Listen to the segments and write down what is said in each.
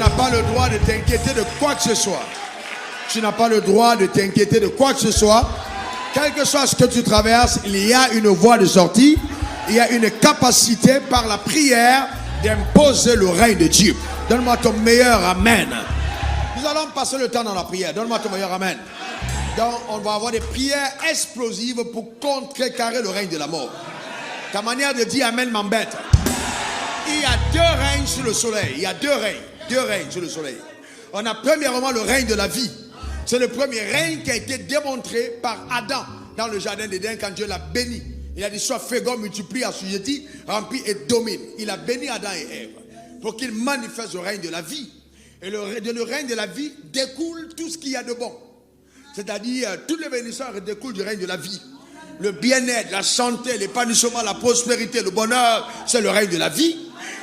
n'as pas le droit de t'inquiéter de quoi que ce soit. Tu n'as pas le droit de t'inquiéter de quoi que ce soit. Quel que soit ce que tu traverses, il y a une voie de sortie. Il y a une capacité par la prière d'imposer le règne de Dieu. Donne-moi ton meilleur amen. Nous allons passer le temps dans la prière. Donne-moi ton meilleur amen. Donc, on va avoir des prières explosives pour contrecarrer le règne de la mort. Ta manière de dire amen m'embête. Il y a deux règnes sur le soleil. Il y a deux règnes sur le soleil. On a premièrement le règne de la vie. C'est le premier règne qui a été démontré par Adam dans le jardin d'Éden quand Dieu l'a béni. Il a dit sois fécond, multiplie, assujetti, remplis et domine. Il a béni Adam et Ève pour qu'ils manifestent le règne de la vie. Et le règne de la vie découle tout ce qu'il y a de bon. C'est-à-dire, toutes les bénédictions découlent du règne de la vie. Le bien-être, la santé, l'épanouissement, la prospérité, le bonheur, c'est le règne de la vie.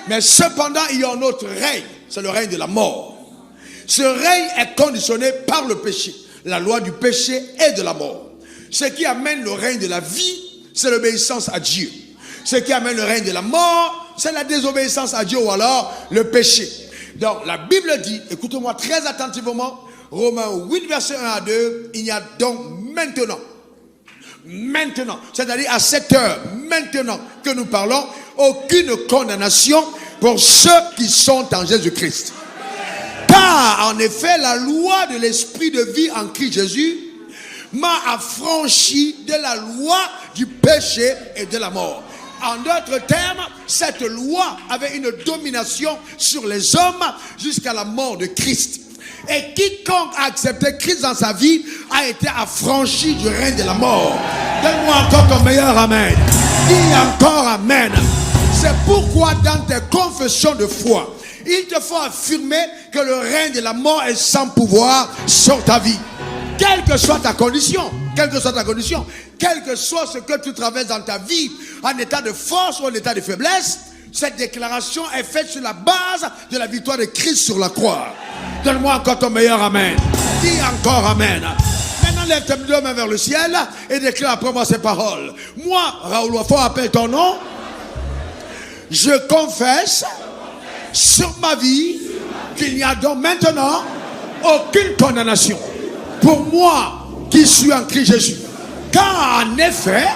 Mais cependant, il y a un autre règne, c'est le règne de la mort. Ce règne est conditionné par le péché, la loi du péché et de la mort. Ce qui amène le règne de la vie, c'est l'obéissance à Dieu. Ce qui amène le règne de la mort, c'est la désobéissance à Dieu ou alors le péché. Donc la Bible dit, écoutez-moi très attentivement, Romains 8, verset 1 à 2, il y a donc maintenant, c'est-à-dire à cette heure, maintenant que nous parlons, aucune condamnation pour ceux qui sont en Jésus-Christ. Car en effet, la loi de l'esprit de vie en Christ Jésus m'a affranchi de la loi du péché et de la mort. En d'autres termes, cette loi avait une domination sur les hommes jusqu'à la mort de Christ. Et quiconque a accepté Christ dans sa vie a été affranchi du règne de la mort. Donne-moi encore ton meilleur amen. Dis encore amen. C'est pourquoi dans tes confessions de foi, il te faut affirmer que le règne de la mort est sans pouvoir sur ta vie. Quelle que soit ta condition, quelle que soit ce que tu traverses dans ta vie, en état de force ou en état de faiblesse, cette déclaration est faite sur la base de la victoire de Christ sur la croix. Donne-moi encore ton meilleur amen. Dis encore amen. Maintenant, lève tes deux mains vers le ciel et déclare après moi ces paroles. Moi, Raoul Wafo, appelle ton nom. Je confesse sur ma vie qu'il n'y a donc maintenant aucune condamnation pour moi qui suis en Christ Jésus. Car en effet,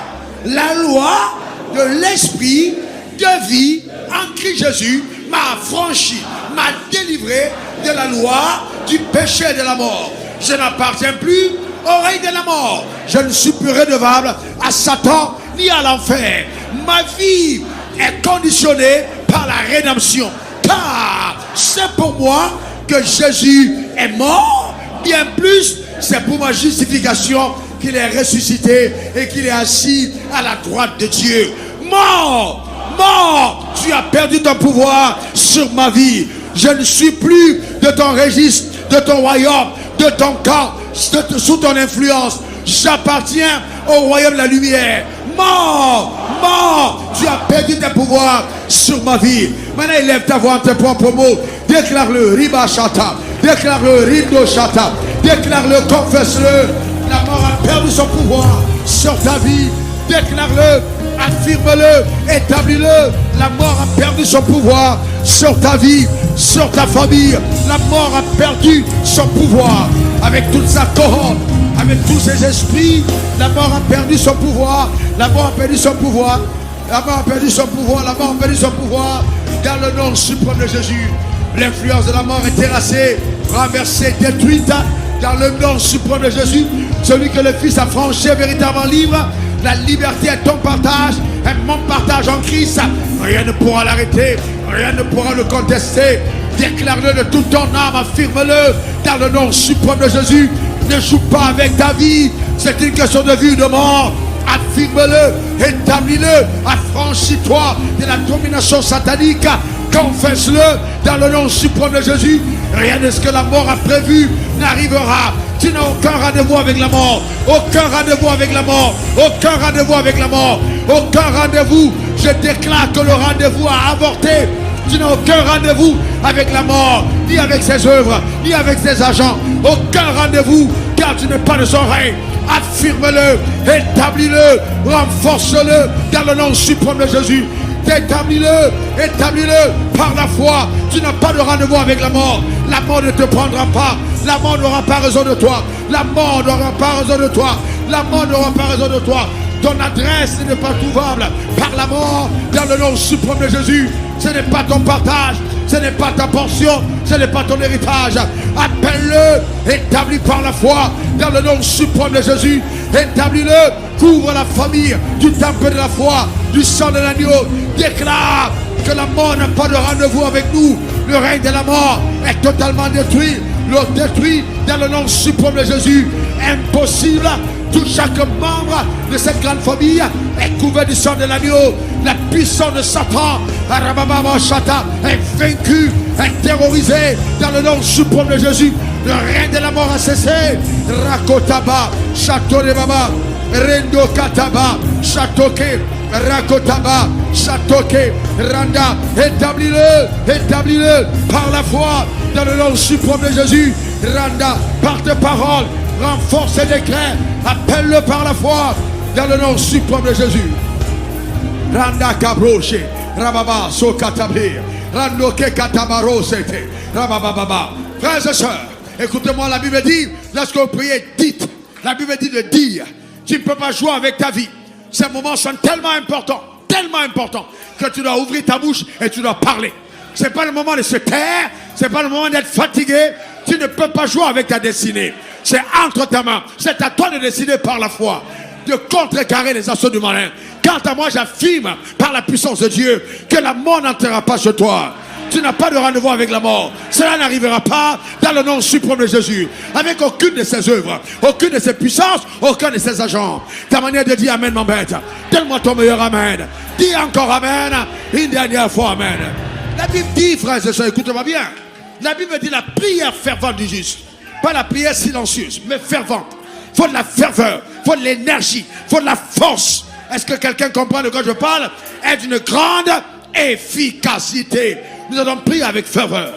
la loi de l'esprit de vie en Christ Jésus m'a affranchi, m'a délivré de la loi du péché et de la mort. Je n'appartiens plus au règne de la mort. Je ne suis plus redevable à Satan ni à l'enfer. Ma vie est conditionnée par la rédemption. Car c'est pour moi que Jésus est mort. Bien plus, c'est pour ma justification qu'il est ressuscité et qu'il est assis à la droite de Dieu. Mort, tu as perdu ton pouvoir sur ma vie. Je ne suis plus de ton registre, de ton royaume, de ton camp, sous ton influence. J'appartiens au royaume de la lumière. Mort, tu as perdu tes pouvoirs sur ma vie. Maintenant, élève ta voix en tes propres mots. Déclare-le, Riba Shata. Déclare-le, Rindo Shata. Déclare-le, confesse-le. La mort a perdu son pouvoir sur ta vie. Déclare-le, affirme-le, établis-le. La mort a perdu son pouvoir sur ta vie, sur ta famille. La mort a perdu son pouvoir avec toute sa cohorte, avec tous ses esprits. La mort a perdu son pouvoir. La mort a perdu son pouvoir. La mort a perdu son pouvoir. La mort a perdu son pouvoir. Dans le nom suprême de Jésus, l'influence de la mort est terrassée, renversée, détruite. Dans le nom suprême de Jésus, celui que le Fils a franchi est véritablement libre. La liberté est ton partage, est mon partage en Christ. Rien ne pourra l'arrêter, rien ne pourra le contester. Déclare-le de toute ton âme, affirme-le dans le nom suprême de Jésus. Ne joue pas avec ta vie, c'est une question de vie ou de mort. Affirme-le, établis-le, affranchis-toi de la domination satanique. Confesse-le dans le nom suprême de Jésus. Rien de ce que la mort a prévu n'arrivera. Tu n'as aucun rendez-vous avec la mort. Aucun rendez-vous avec la mort. Aucun rendez-vous avec la mort. Aucun rendez-vous. Je déclare que le rendez-vous a avorté. Tu n'as aucun rendez-vous avec la mort, ni avec ses œuvres, ni avec ses agents. Aucun rendez-vous, car tu n'es pas de son règne. Affirme-le, établis-le, renforce-le dans le nom suprême de Jésus. Établis-le par la foi. Tu n'as pas de rendez-vous avec la mort. La mort ne te prendra pas. La mort n'aura pas raison de toi. La mort n'aura pas raison de toi. La mort n'aura pas raison de toi. Ton adresse n'est pas trouvable par la mort dans le nom suprême de Jésus. Ce n'est pas ton partage, ce n'est pas ta portion, ce n'est pas ton héritage. Appelle-le, établis par la foi dans le nom suprême de Jésus. Établis-le, couvre la famille du temple de la foi, du sang de l'agneau. Déclare que la mort n'a pas de rendez-vous avec nous. Le règne de la mort est totalement détruit. Détruit dans le nom suprême de Jésus. Impossible. Tout chaque membre de cette grande famille est couvert du sang de l'agneau. La puissance de Satan est vaincue, est terrorisée dans le nom suprême de Jésus. Le règne de la mort a cessé. Rakotaba, Château de Baba, Rendo Kataba, Châteauke, Rakotaba, Châteauke, Randa. Établis-le par la foi dans le nom suprême de Jésus. Randa, par tes paroles. Renforce et décret, appelle-le par la foi dans le nom suprême de Jésus. Randa Kabroche, Rababa Sokatabir, Randoke Katabarosete, Rabababa. Frères et sœurs, écoutez-moi, la Bible dit, lorsque vous priez, dites. La Bible dit de dire. Tu ne peux pas jouer avec ta vie. Ces moments sont tellement importants, que tu dois ouvrir ta bouche et tu dois parler. Ce n'est pas le moment de se taire, ce n'est pas le moment d'être fatigué. Tu ne peux pas jouer avec ta destinée. C'est entre ta main. C'est à toi de décider par la foi de contrecarrer les assauts du malin. Quant à moi, j'affirme par la puissance de Dieu que la mort n'entrera pas chez toi. Tu n'as pas de rendez-vous avec la mort. Cela n'arrivera pas dans le nom suprême de Jésus. Avec aucune de ses œuvres, aucune de ses puissances, aucun de ses agents. Ta manière de dire Amen m'embête. Donne-moi ton meilleur Amen. Dis encore Amen. Une dernière fois Amen. La Bible dit, frères et sœurs, écoutez-moi bien. La Bible dit la prière fervente du juste. Pas la prière silencieuse, mais fervente. Il faut de la ferveur, il faut de l'énergie, il faut de la force. Est-ce que quelqu'un comprend de quoi je parle? Est d'une grande efficacité. Nous allons prier avec ferveur.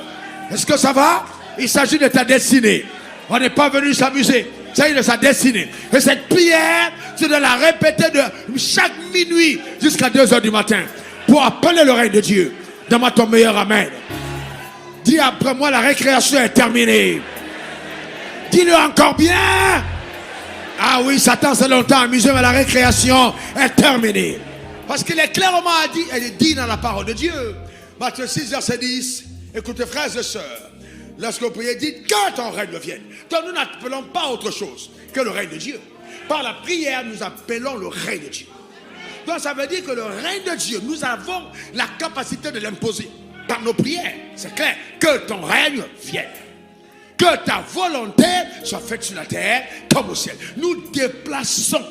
Est-ce que ça va? Il s'agit de ta destinée. On n'est pas venu s'amuser. Il s'agit de sa destinée. Et cette prière, tu dois la répéter de chaque minuit jusqu'à 2h du matin pour appeler le règne de Dieu. Donne-moi ton meilleur Amen. Dis après moi, la récréation est terminée. Dis-le encore bien. Ah oui, Satan s'est longtemps amusé, mais la récréation est terminée. Parce qu'il est clairement dit, elle est dit dans la parole de Dieu. Matthieu 6, verset 10. Écoutez, frères et sœurs, lorsque vous priez, dites que ton règne vienne. Donc nous n'appelons pas autre chose que le règne de Dieu. Par la prière, nous appelons le règne de Dieu. Donc ça veut dire que le règne de Dieu, nous avons la capacité de l'imposer. Par nos prières, c'est clair, que ton règne vienne. Que ta volonté soit faite sur la terre comme au ciel. Nous déplaçons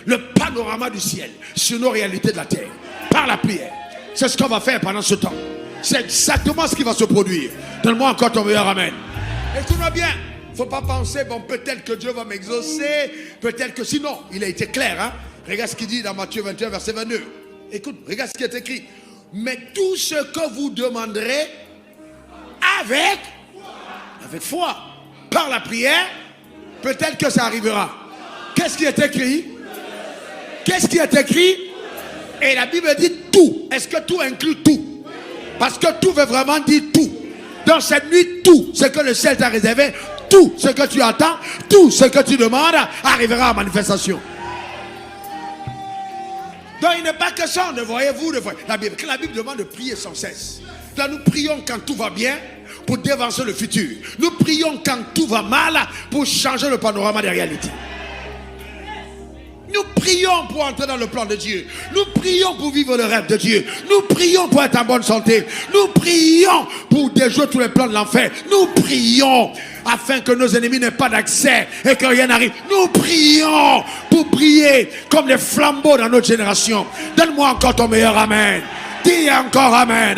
le panorama du ciel sur nos réalités de la terre par la prière. C'est ce qu'on va faire pendant ce temps. C'est exactement ce qui va se produire. Donne-moi encore ton meilleur Amen. Écoute-moi bien. Il ne faut pas penser, bon, peut-être que Dieu va m'exaucer. Peut-être que sinon, il a été clair. Hein? Regarde ce qu'il dit dans Matthieu 21, verset 22. Écoute, regarde ce qui est écrit. Mais tout ce que vous demanderez avec foi, par la prière, peut-être que ça arrivera. Qu'est-ce qui est écrit? Qu'est-ce qui est écrit? Et la Bible dit tout. Est-ce que tout inclut tout? Parce que tout veut vraiment dire tout. Dans cette nuit, tout ce que le ciel t'a réservé, tout ce que tu attends, tout ce que tu demandes arrivera en manifestation. Donc il n'est pas question de voyez-vous, la Bible demande de prier sans cesse. Là nous prions quand tout va bien pour dévancer le futur. Nous prions quand tout va mal pour changer le panorama des réalités. Nous prions pour entrer dans le plan de Dieu. Nous prions pour vivre le rêve de Dieu. Nous prions pour être en bonne santé. Nous prions pour déjouer tous les plans de l'enfer. Nous prions afin que nos ennemis n'aient pas d'accès et que rien n'arrive. Nous prions pour briller comme les flambeaux dans notre génération. Donne-moi encore ton meilleur Amen. Dis encore Amen.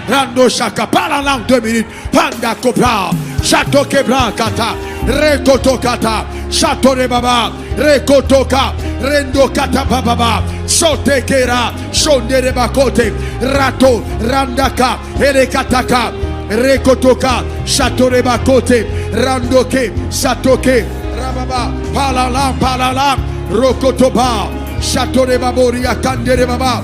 Rando Shaka, parle en langue 2 minutes. Panda Kopra, Château Kebra Kata, Rekoto Kata, Château Rebaba, Rekotoka, Rendo Kata Bababa, Sote Kera, Shonde Rebakote, Rato, Randaka, Erekataka, Rekotoka, Château Rebakote, Randoke, Satoke, Rababa, Palala, Rokotoba, Château Rebaboria, Kande Rebaba.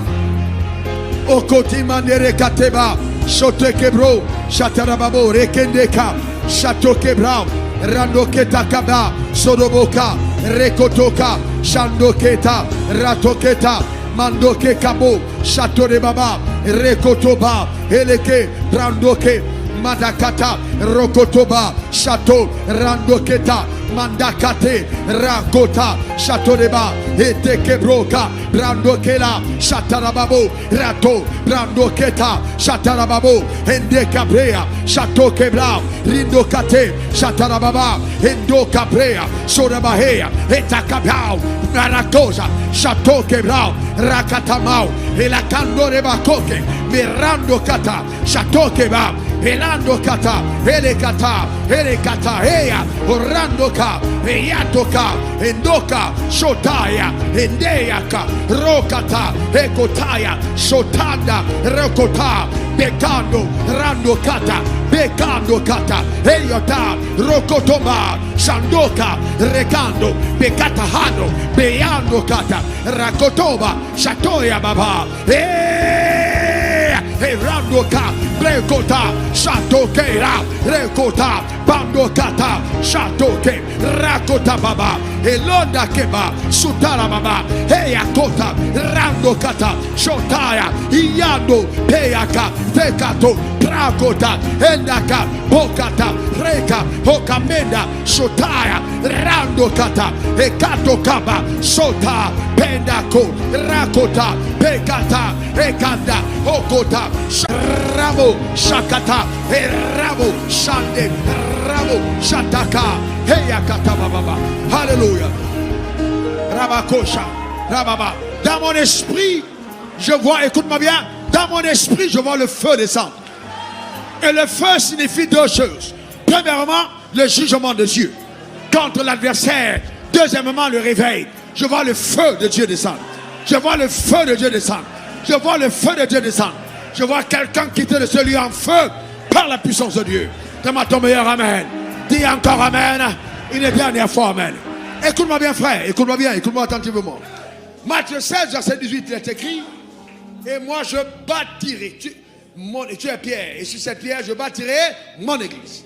Okoti mandere kateba, shote kebro, shatarababo, rekendeka, Chateau Kebra, Randoketa Kaba, Sodoboka, Rekotoka, Shandoketa, Ratoketa, Mandoke Kabo, Chateau de Baba, Rekotoba, Eleke, Brandoke, Madakata, Rokotoba, Chateau, Randoketa, Mandakate, Rakota, Chateau de Ba, Etekebroka, Brandokela, Chatarababo, Rato, Brandoketa, Chatarababo, Endekabrea, Chateau Kebra, Rindokate, Chatarababa, Endokabrea, Sodabahea, Etakabao, Narakosa, Chateau Kebra, Rakatamao, Elakando Bakoke, Mirando Kata, Chateau Kebra, Elando Kata, Elekata, Elekata, Eya, Orandoka, Eyatoka, Endoka, Shotaya, Endeaka, Rokata, Ekotaya, Shotanda, Rokota, Bekando, Randokata, Bekando Kata, Eyota, Rokotoma, Shandoka, Rekando, Bekatahano, Beyando Kata, Rakotoba, Shatoya Baba, Randoka, Rekota, Shatokera, Rekota, Bandokata, Shatoke, Rakota Baba, Elonda Keba, Sutara Baba, Eyakota, Randokata, Shotaya, Iyando, Peyaka, Tekato, Rakota, Endaka, Bokata, Reka, Hokamenda, Shotaya, Randokata, Ekato Kaba, Sota, Pendako, Rakota, Pekata, Ekanda, Okota, Ramo, Shakata, Ramo, Shande, Ramo, Shataka, Heyakata Baba. Alléluia. Rabakosha, Rababa. Dans mon esprit, je vois, écoute-moi bien, dans mon esprit, je vois le feu descendre. Et le feu signifie deux choses. Premièrement, le jugement de Dieu contre l'adversaire. Deuxièmement, le réveil. Je vois le feu de Dieu descendre. Je vois le feu de Dieu descendre. Je vois le feu de Dieu descendre. Je vois quelqu'un quitter de ce lieu en feu par la puissance de Dieu. Donne-moi ton meilleur amen. Dis encore amen. Une dernière fois amen. Écoute-moi bien frère, écoute-moi bien, écoute-moi attentivement. Matthieu 16, verset 18, il est écrit: et moi je bâtirai, tu es Pierre, et sur cette pierre je bâtirai mon église.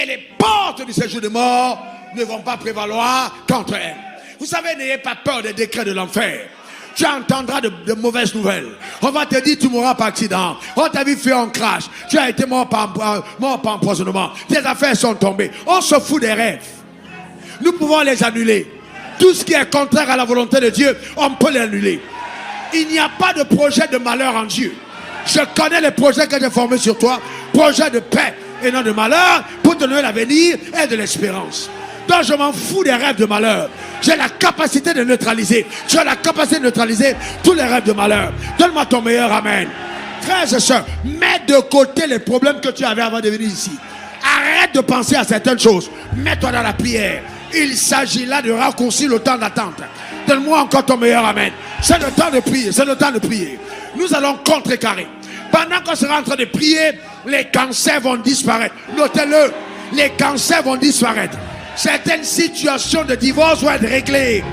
Et les portes du séjour de mort ne vont pas prévaloir contre elle. Vous savez, n'ayez pas peur des décrets de l'enfer. Tu entendras de mauvaises nouvelles. On va te dire tu mourras par accident. On t'a vu faire un crash. Tu as été mort par empoisonnement. Tes affaires sont tombées. On se fout des rêves. Nous pouvons les annuler. Tout ce qui est contraire à la volonté de Dieu, on peut l'annuler. Il n'y a pas de projet de malheur en Dieu. Je connais les projets que j'ai formés sur toi. Projets de paix et non de malheur, pour te donner l'avenir et de l'espérance. Donc je m'en fous des rêves de malheur. J'ai la capacité de neutraliser. Tu as la capacité de neutraliser tous les rêves de malheur. Donne-moi ton meilleur amen. Frères et sœurs, mets de côté les problèmes que tu avais avant de venir ici. Arrête de penser à certaines choses. Mets-toi dans la prière. Il s'agit là de raccourcir le temps d'attente. Donne-moi encore ton meilleur amen. C'est le temps de prier. C'est le temps de prier. Nous allons contrecarrer. Pendant qu'on sera en train de prier, les cancers vont disparaître. Notez-le. Les cancers vont disparaître. Certaines situations de divorce vont être réglées.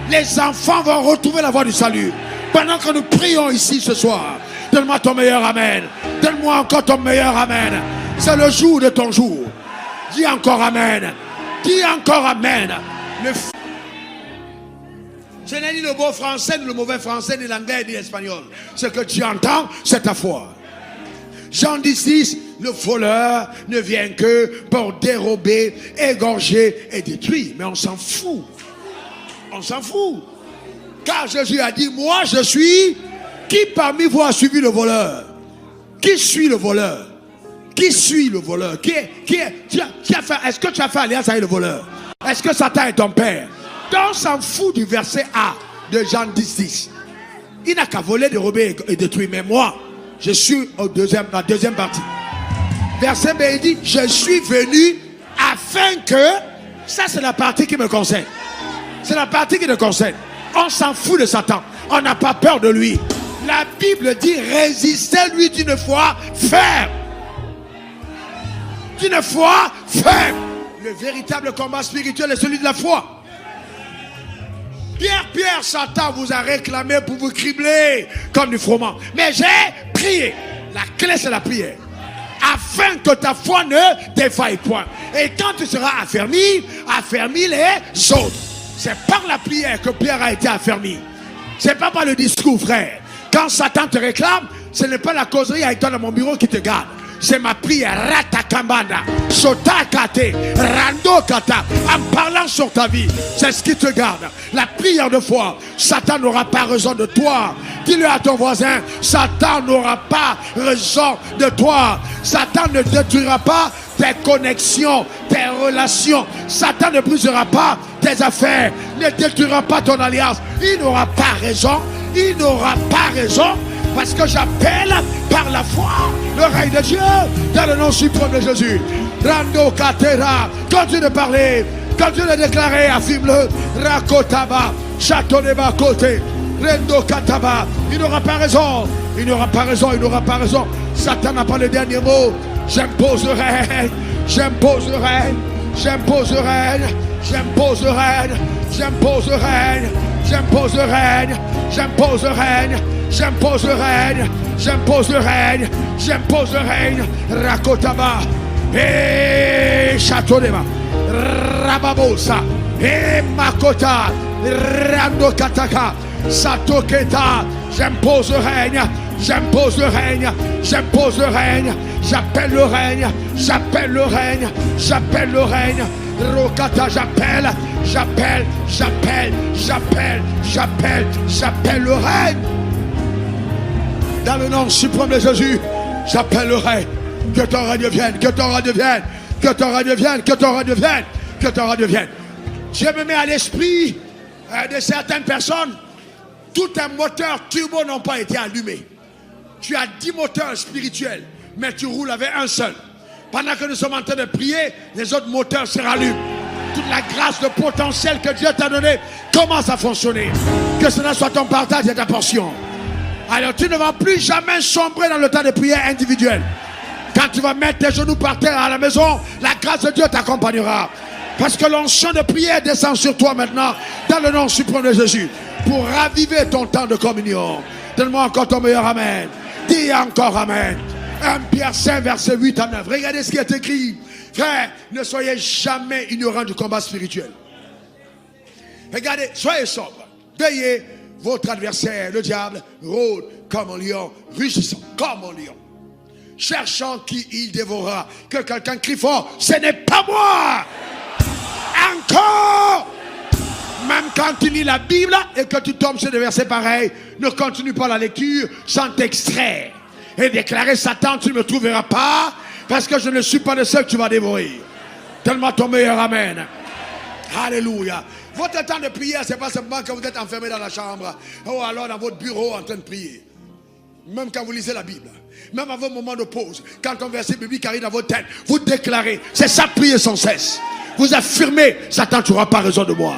Les enfants vont retrouver la voie du salut. Pendant que nous prions ici ce soir, donne-moi ton meilleur amen. Donne-moi encore ton meilleur amen. C'est le jour de ton jour. Dis encore amen. Dis encore amen. Ce n'est ni le beau français, ni le mauvais français, ni l'anglais, ni l'espagnol. Ce que tu entends, c'est ta foi. Jean 10, le voleur ne vient que pour dérober, égorger et détruire. Mais on s'en fout. On s'en fout. Car Jésus a dit, moi je suis. Qui parmi vous a suivi le voleur? Qui suit le voleur? Qui suit le voleur? Est-ce que tu as fait alliance avec le voleur? Est-ce que Satan est ton père? Donc on s'en fout du verset A de Jean 10. Il n'a qu'à voler, dérober et détruire. Mais moi, je suis la deuxième partie. Verset B, il dit, je suis venu afin que... Ça, c'est la partie qui me concerne. C'est la partie qui me concerne. On s'en fout de Satan. On n'a pas peur de lui. La Bible dit, résistez-lui d'une foi ferme. D'une foi ferme. Le véritable combat spirituel est celui de la foi. Pierre, Satan vous a réclamé pour vous cribler comme du froment. Mais j'ai prié. La clé, c'est la prière. afin que ta foi ne défaille point. Et quand tu seras affermi, affermis les autres. C'est par la prière que Pierre a été affermi. C'est pas par le discours, frère. Quand Satan te réclame, ce n'est pas la causerie avec toi dans mon bureau qui te garde. C'est ma prière, ratakambanda, sotakate, randokata, en parlant sur ta vie. C'est ce qui te garde. La prière de foi. Satan n'aura pas raison de toi. Dis-le à ton voisin, Satan n'aura pas raison de toi. Satan ne détruira pas tes connexions, tes relations. Satan ne brisera pas tes affaires, ne détruira pas ton alliance. Il n'aura pas raison. Il n'aura pas raison. Parce que j'appelle par la foi le règne de Dieu dans le nom suprême de Jésus. Rando Katera, continue de parler, continue de déclarer, affirme-le. Rakotaba, Chatoneba côté, Rendo Kataba. Il n'aura pas raison, il n'aura pas raison, il n'aura pas raison. Satan n'a pas le dernier mot. J'impose le règne, j'impose le règne, j'impose le règne, j'impose le règne, j'impose le règne, j'impose le règne, j'impose le règne. J'impose le règne, j'impose le règne, j'impose le règne. Rakotaba, et Chatonema, Rababosa, et Makota, Randokataka, Satoketa. J'impose le règne, j'impose le règne, j'impose le règne. J'appelle le règne, j'appelle le règne, j'appelle le règne. Rokata, j'appelle, j'appelle, j'appelle, j'appelle, j'appelle, j'appelle le règne. Dans le nom suprême de Jésus, j'appelle le règne. Que ton règne vienne, que ton règne vienne, que ton règne vienne, que ton règne vienne, que ton règne vienne. Dieu me met à l'esprit de certaines personnes. Tout un moteur turbo n'ont pas été allumés. Tu as 10 moteurs spirituels, mais tu roules avec un seul. Pendant que nous sommes en train de prier, les autres moteurs se rallument. Toute la grâce, le potentiel que Dieu t'a donné commence à fonctionner. Que cela soit ton partage et ta portion. Alors tu ne vas plus jamais sombrer dans le temps de prière individuelle. Quand tu vas mettre tes genoux par terre à la maison, la grâce de Dieu t'accompagnera. Parce que l'onction de prière descend sur toi maintenant, dans le nom suprême de Jésus, pour raviver ton temps de communion. Donne-moi encore ton meilleur amen. Dis encore amen. 1 Pierre 5, verset 8 à 9. Regardez ce qui est écrit. Frère, ne soyez jamais ignorants du combat spirituel. Regardez, soyez sobres. Veillez. Votre adversaire, le diable, rôde comme un lion, rugissant comme un lion, cherchant qui il dévorera. Que quelqu'un crie fort, ce n'est pas moi. Encore. Même quand tu lis la Bible et que tu tombes sur des versets pareils, ne continue pas la lecture sans t'extraire et déclarer, Satan, tu ne me trouveras pas, parce que je ne suis pas le seul que tu vas dévorer. Donne-moi ton meilleur amen. Alléluia. Votre temps de prière, ce n'est pas simplement quand vous êtes enfermé dans la chambre ou alors dans votre bureau en train de prier. Même quand vous lisez la Bible, même à vos moments de pause, quand un verset biblique arrive dans votre tête, vous déclarez, c'est ça prier sans cesse. Vous affirmez, Satan, tu n'auras pas raison de moi.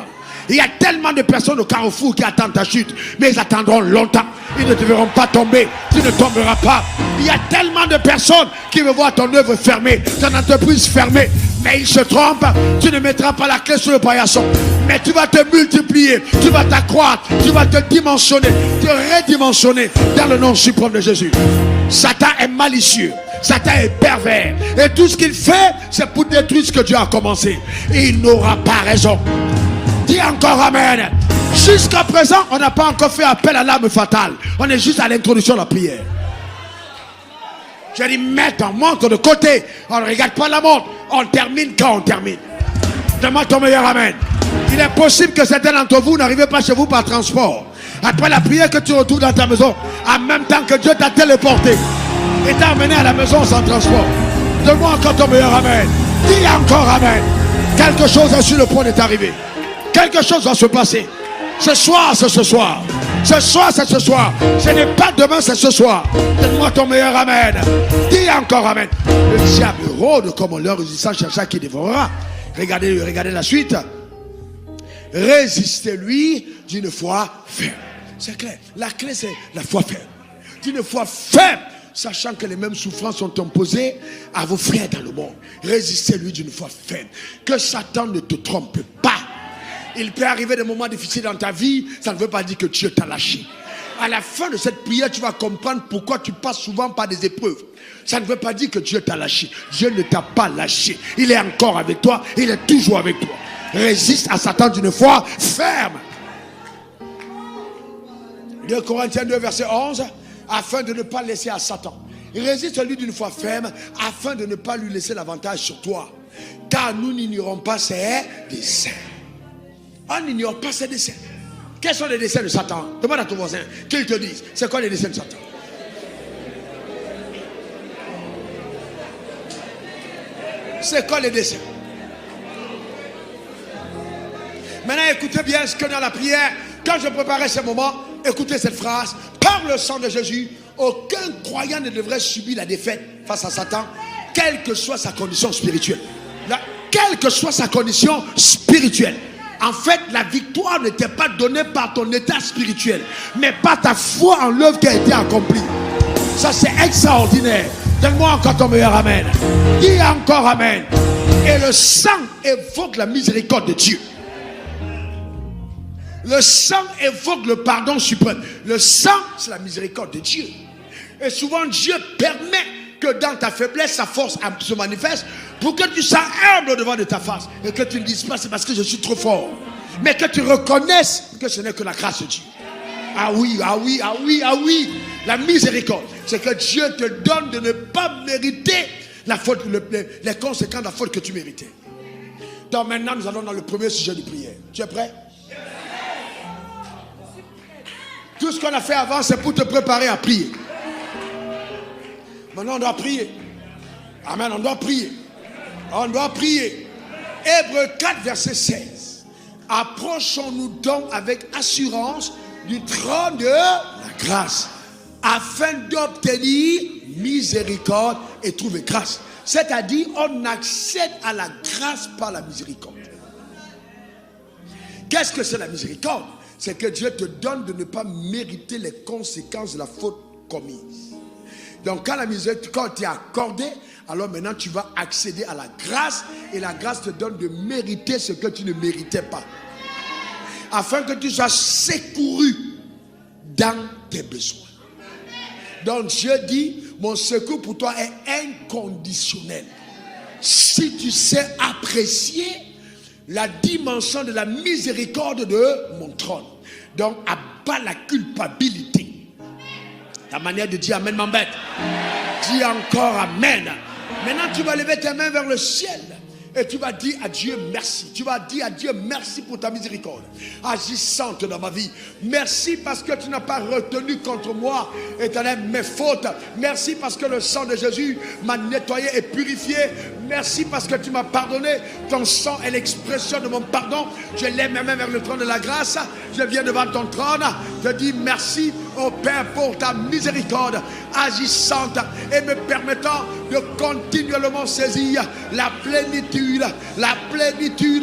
Il y a tellement de personnes au carrefour qui attendent ta chute, mais ils attendront longtemps. Ils ne te verront pas tomber, tu ne tomberas pas. Il y a tellement de personnes qui veulent voir ton œuvre fermée, ton entreprise fermée, mais ils se trompent. Tu ne mettras pas la clé sur le paillasson, mais tu vas te multiplier, tu vas t'accroître, tu vas te dimensionner, te redimensionner dans le nom suprême de Jésus. Satan est malicieux, Satan est pervers, et tout ce qu'il fait, c'est pour détruire ce que Dieu a commencé. Et il n'aura pas raison. Dis encore amen. Jusqu'à présent, on n'a pas encore fait appel à l'arme fatale. On est juste à l'introduction de la prière. Je dis, mets ton montre de côté. On ne regarde pas la montre. On termine quand on termine. Demande ton meilleur amen. Il est possible que certains d'entre vous n'arrivez pas chez vous par transport. Après la prière, que tu retrouves dans ta maison, en même temps que Dieu t'a téléporté et t'a amené à la maison sans transport. Donne-moi encore ton meilleur amen. Dis encore amen. Quelque chose est sur le point d'être arrivé. Quelque chose va se passer. Ce soir, c'est ce soir. Ce soir, c'est ce soir. Ce n'est pas demain, c'est ce soir. Donne-moi ton meilleur amen. Dis encore amen. Le diable rôde comme un lion résistant, cherchant qui dévorera. Regardez la suite. Résistez-lui d'une foi ferme. C'est clair. La clé, c'est la foi ferme. D'une foi ferme, sachant que les mêmes souffrances sont imposées à vos frères dans le monde. Résistez-lui d'une foi ferme. Que Satan ne te trompe pas. Il peut arriver des moments difficiles dans ta vie, ça ne veut pas dire que Dieu t'a lâché. À la fin de cette prière, tu vas comprendre pourquoi tu passes souvent par des épreuves. Ça ne veut pas dire que Dieu t'a lâché. Dieu ne t'a pas lâché. Il est encore avec toi. Il est toujours avec toi. Résiste à Satan d'une foi ferme. 2 Corinthiens 2, verset 11. Afin de ne pas laisser à Satan. Résiste-lui d'une foi ferme, afin de ne pas lui laisser l'avantage sur toi. Car nous n'ignorons pas ses desseins. On n'ignore pas ses desseins. Quels sont les desseins de Satan? Demande à ton voisin qu'ils te disent. C'est quoi les desseins de Satan? C'est quoi les desseins? Maintenant, écoutez bien ce que dans la prière, quand je préparais ce moment, écoutez cette phrase. Par le sang de Jésus, aucun croyant ne devrait subir la défaite face à Satan, quelle que soit sa condition spirituelle. Quelle que soit sa condition spirituelle. En fait, la victoire n'était pas donnée par ton état spirituel, mais par ta foi en l'œuvre qui a été accomplie. Ça, c'est extraordinaire. Donne-moi encore ton meilleur amen. Dis encore amen. Et le sang évoque la miséricorde de Dieu. Le sang évoque le pardon suprême. Le sang, c'est la miséricorde de Dieu. Et souvent, Dieu permet que dans ta faiblesse, sa force se manifeste pour que tu sois humble au-devant de ta face. Et que tu ne dises pas, c'est parce que je suis trop fort. Mais que tu reconnaisses que ce n'est que la grâce de Dieu. Ah oui, ah oui, ah oui, ah oui. La miséricorde, c'est que Dieu te donne de ne pas mériter la faute, les conséquences de la faute que tu méritais. Donc maintenant, nous allons dans le premier sujet de prière. Tu es prêt? Tout ce qu'on a fait avant, c'est pour te préparer à prier. Maintenant, on doit prier. Amen, on doit prier. On doit prier. Hébreux 4, verset 16. Approchons-nous donc avec assurance du trône de la grâce, afin d'obtenir miséricorde et trouver grâce. C'est-à-dire, on accède à la grâce par la miséricorde. Qu'est-ce que c'est la miséricorde? C'est que Dieu te donne de ne pas mériter les conséquences de la faute commise. Donc quand la miséricorde t'est accordée, alors maintenant tu vas accéder à la grâce, et la grâce te donne de mériter ce que tu ne méritais pas, afin que tu sois secouru dans tes besoins. Donc Dieu dit, mon secours pour toi est inconditionnel. Si tu sais apprécier la dimension de la miséricorde de mon trône, donc abat la culpabilité. Ta manière de dire amen m'embête. Dis encore amen. Maintenant tu vas lever tes mains vers le ciel et tu vas dire à Dieu merci. Tu vas dire à Dieu merci pour ta miséricorde agissante dans ma vie. Merci parce que tu n'as pas retenu contre moi, Éternel, mes fautes. Merci parce que le sang de Jésus m'a nettoyé et purifié. Merci parce que tu m'as pardonné. Ton sang est l'expression de mon pardon. Je lève mes mains vers le trône de la grâce. Je viens devant ton trône. Je dis merci au Père pour ta miséricorde agissante et me permettant de continuellement saisir la plénitude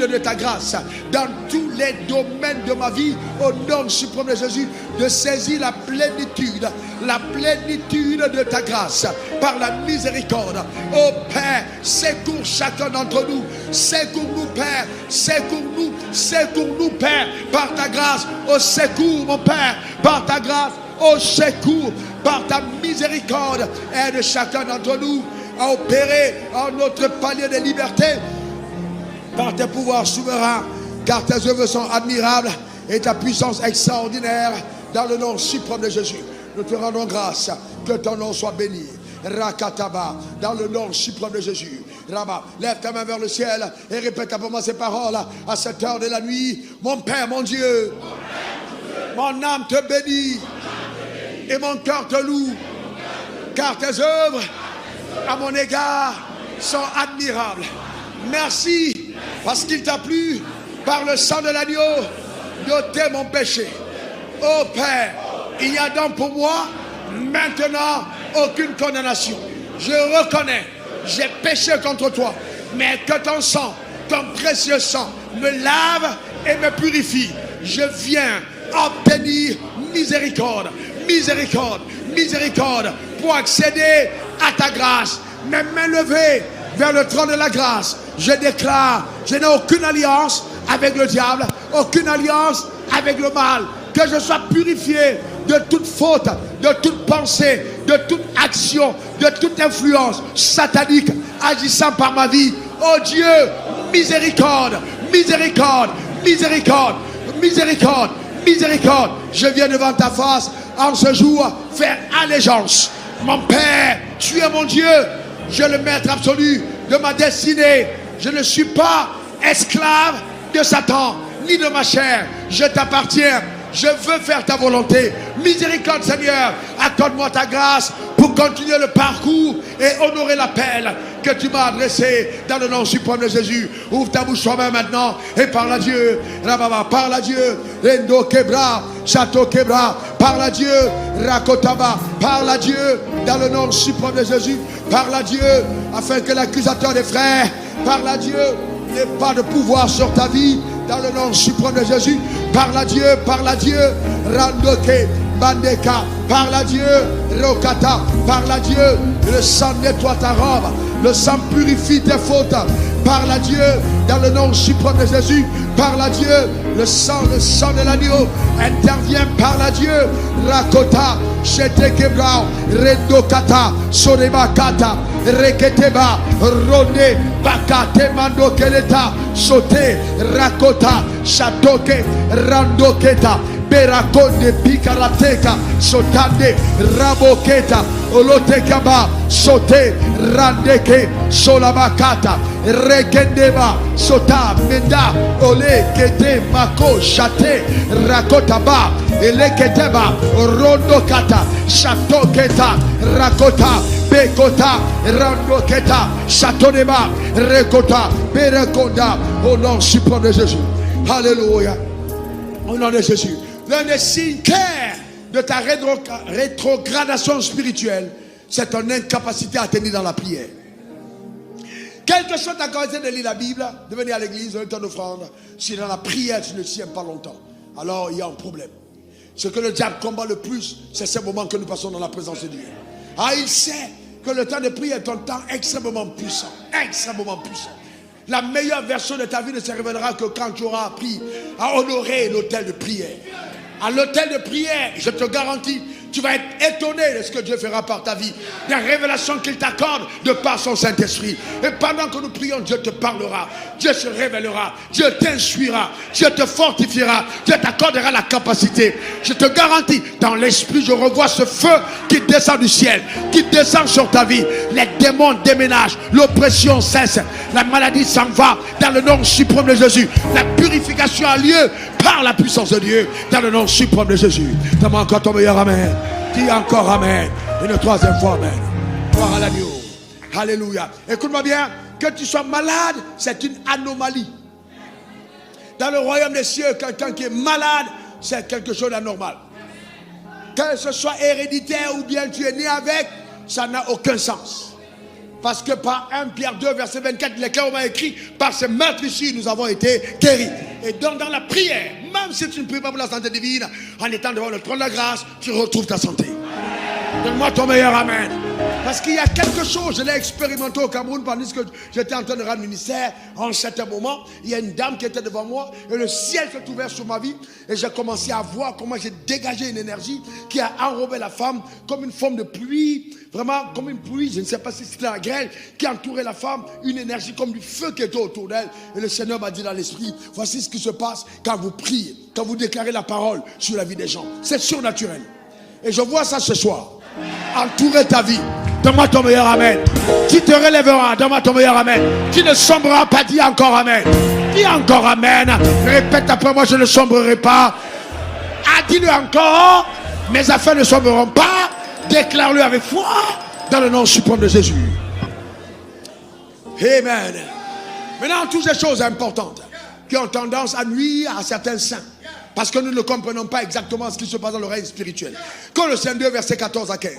de ta grâce dans tous les domaines de ma vie, au nom suprême de Jésus, de saisir la plénitude de ta grâce par la miséricorde. Oh Père, secours chacun d'entre nous, secours-nous Père, secours-nous Père, par ta grâce. Au secours mon Père, par ta grâce. Au secours, par ta miséricorde, aide chacun d'entre nous à opérer en notre palier de liberté par tes pouvoirs souverains, car tes œuvres sont admirables et ta puissance extraordinaire. Dans le nom suprême de Jésus, nous te rendons grâce. Que ton nom soit béni. Rakataba, dans le nom suprême de Jésus. Rama, lève ta main vers le ciel et répète après moi ces paroles à cette heure de la nuit. Mon Père, mon Dieu, mon âme te bénit et mon cœur te loue, car tes œuvres à mon égard sont admirables. Merci parce qu'il t'a plu par le sang de l'agneau d'ôter mon péché. Oh Père, il y a donc pour moi maintenant aucune condamnation. Je reconnais, j'ai péché contre toi, mais que ton sang, ton précieux sang me lave et me purifie. Je viens obtenir miséricorde pour accéder à ta grâce. Mes mains levées vers le trône de la grâce, je déclare, je n'ai aucune alliance avec le diable, aucune alliance avec le mal. Que je sois purifié de toute faute, de toute pensée, de toute action, de toute influence satanique agissant par ma vie. Oh Dieu, miséricorde, miséricorde, miséricorde, miséricorde, miséricorde. Je viens devant ta face en ce jour faire allégeance. Mon Père, tu es mon Dieu, je le maître absolu de ma destinée. Je ne suis pas esclave de Satan, ni de ma chair. Je t'appartiens. Je veux faire ta volonté. Miséricorde, Seigneur, accorde-moi ta grâce pour continuer le parcours et honorer l'appel que tu m'as adressé dans le nom suprême de Jésus. Ouvre ta bouche toi-même maintenant et parle à Dieu. Rababa, parle à Dieu. Rendo Kebra, Château Kebra, parle à Dieu. Rakotaba, parle à Dieu dans le nom suprême de Jésus. Parle à Dieu afin que l'accusateur des frères, parle à Dieu, n'ait pas de pouvoir sur ta vie. Dans le nom suprême de Jésus, parle à Dieu, Randoke, Bandeka, parle à Dieu, Rokata, parle à Dieu, le sang nettoie ta robe, le sang purifie tes fautes, parle à Dieu, dans le nom suprême de Jésus, parle à Dieu, le sang de l'agneau, intervient, parle à Dieu, Rakota, Shetekebra, Rendokata, Sorebakata, Reketeba, Rone, Bakate, Mando Keleta, Sote, Rakota, Chatoke, Randoketa, Berakonde, Pikarateka, Sotande, Raboketa, Olotekaba, Sote, Randeke, Solabakata, Rekendeba, Sota, Menda, Ole, Kete, Mako, Chate, Rakotaba, Eleketeba, Rondokata, Chatoketa, Rakota, Bekota, Randoketa, Chatonema, Rekota, Berekonda, au nom suprême de Jésus. Alléluia. Au nom de Jésus. L'un des signes clairs de ta rétrogradation spirituelle, c'est ton incapacité à tenir dans la prière. Quelque chose t'a commencé de lire la Bible, de venir à l'église, de ton offrande. Si dans la prière, tu ne tiens pas longtemps, alors il y a un problème. Ce que le diable combat le plus, c'est ce moment que nous passons dans la présence de Dieu. Ah, il sait que le temps de prière est un temps extrêmement puissant. Extrêmement puissant. La meilleure version de ta vie ne se révélera que quand tu auras appris à honorer l'autel de prière. À l'autel de prière, je te garantis, tu vas être étonné de ce que Dieu fera par ta vie. Des révélations qu'il t'accorde de par son Saint-Esprit. Et pendant que nous prions, Dieu te parlera. Dieu se révélera. Dieu t'instruira. Dieu te fortifiera. Dieu t'accordera la capacité. Je te garantis, dans l'esprit, je revois ce feu qui descend du ciel, qui descend sur ta vie. Les démons déménagent. L'oppression cesse. La maladie s'en va. Dans le nom suprême de Jésus. La purification a lieu par la puissance de Dieu. Dans le nom suprême de Jésus. Donne-moi encore ton meilleur amen. Dis encore amen. Une troisième fois amen. Gloire à l'agneau. Alléluia. Écoute-moi bien. Que tu sois malade, c'est une anomalie. Dans le royaume des cieux, quelqu'un qui est malade, c'est quelque chose d'anormal. Que ce soit héréditaire ou bien tu es né avec, ça n'a aucun sens. Parce que par 1 Pierre 2, verset 24, il est clairement écrit, par ce meurtre ici, nous avons été guéris. Et donc dans la prière, même si tu ne pries pas pour la santé divine, en étant devant le trône de la grâce, tu retrouves ta santé. Donne-moi ton meilleur amen. Parce qu'il y a quelque chose, je l'ai expérimenté au Cameroun pendant que j'étais en train de rendre ministère. En un certain moment, il y a une dame qui était devant moi et le ciel s'est ouvert sur ma vie. Et j'ai commencé à voir comment j'ai dégagé une énergie qui a enrobé la femme comme une forme de pluie. Vraiment comme une pluie, je ne sais pas si c'était la grêle qui entourait la femme. Une énergie comme du feu qui était autour d'elle. Et le Seigneur m'a dit dans l'esprit, voici ce qui se passe quand vous priez, quand vous déclarez la parole sur la vie des gens. C'est surnaturel. Et je vois ça ce soir. Entourer ta vie. Donne-moi ton meilleur amen. Tu te relèveras. Donne-moi ton meilleur amen. Tu ne sombreras pas. Dis encore amen. Dis encore amen. Répète après moi, je ne sombrerai pas. Ah, dis-le encore. Mes affaires ne sombreront pas. Déclare-le avec foi dans le nom suprême de Jésus. Amen. Maintenant, toutes ces choses importantes qui ont tendance à nuire à certains saints. Parce que nous ne comprenons pas exactement ce qui se passe dans le règne spirituel. Colossiens 2, versets 14 à 15.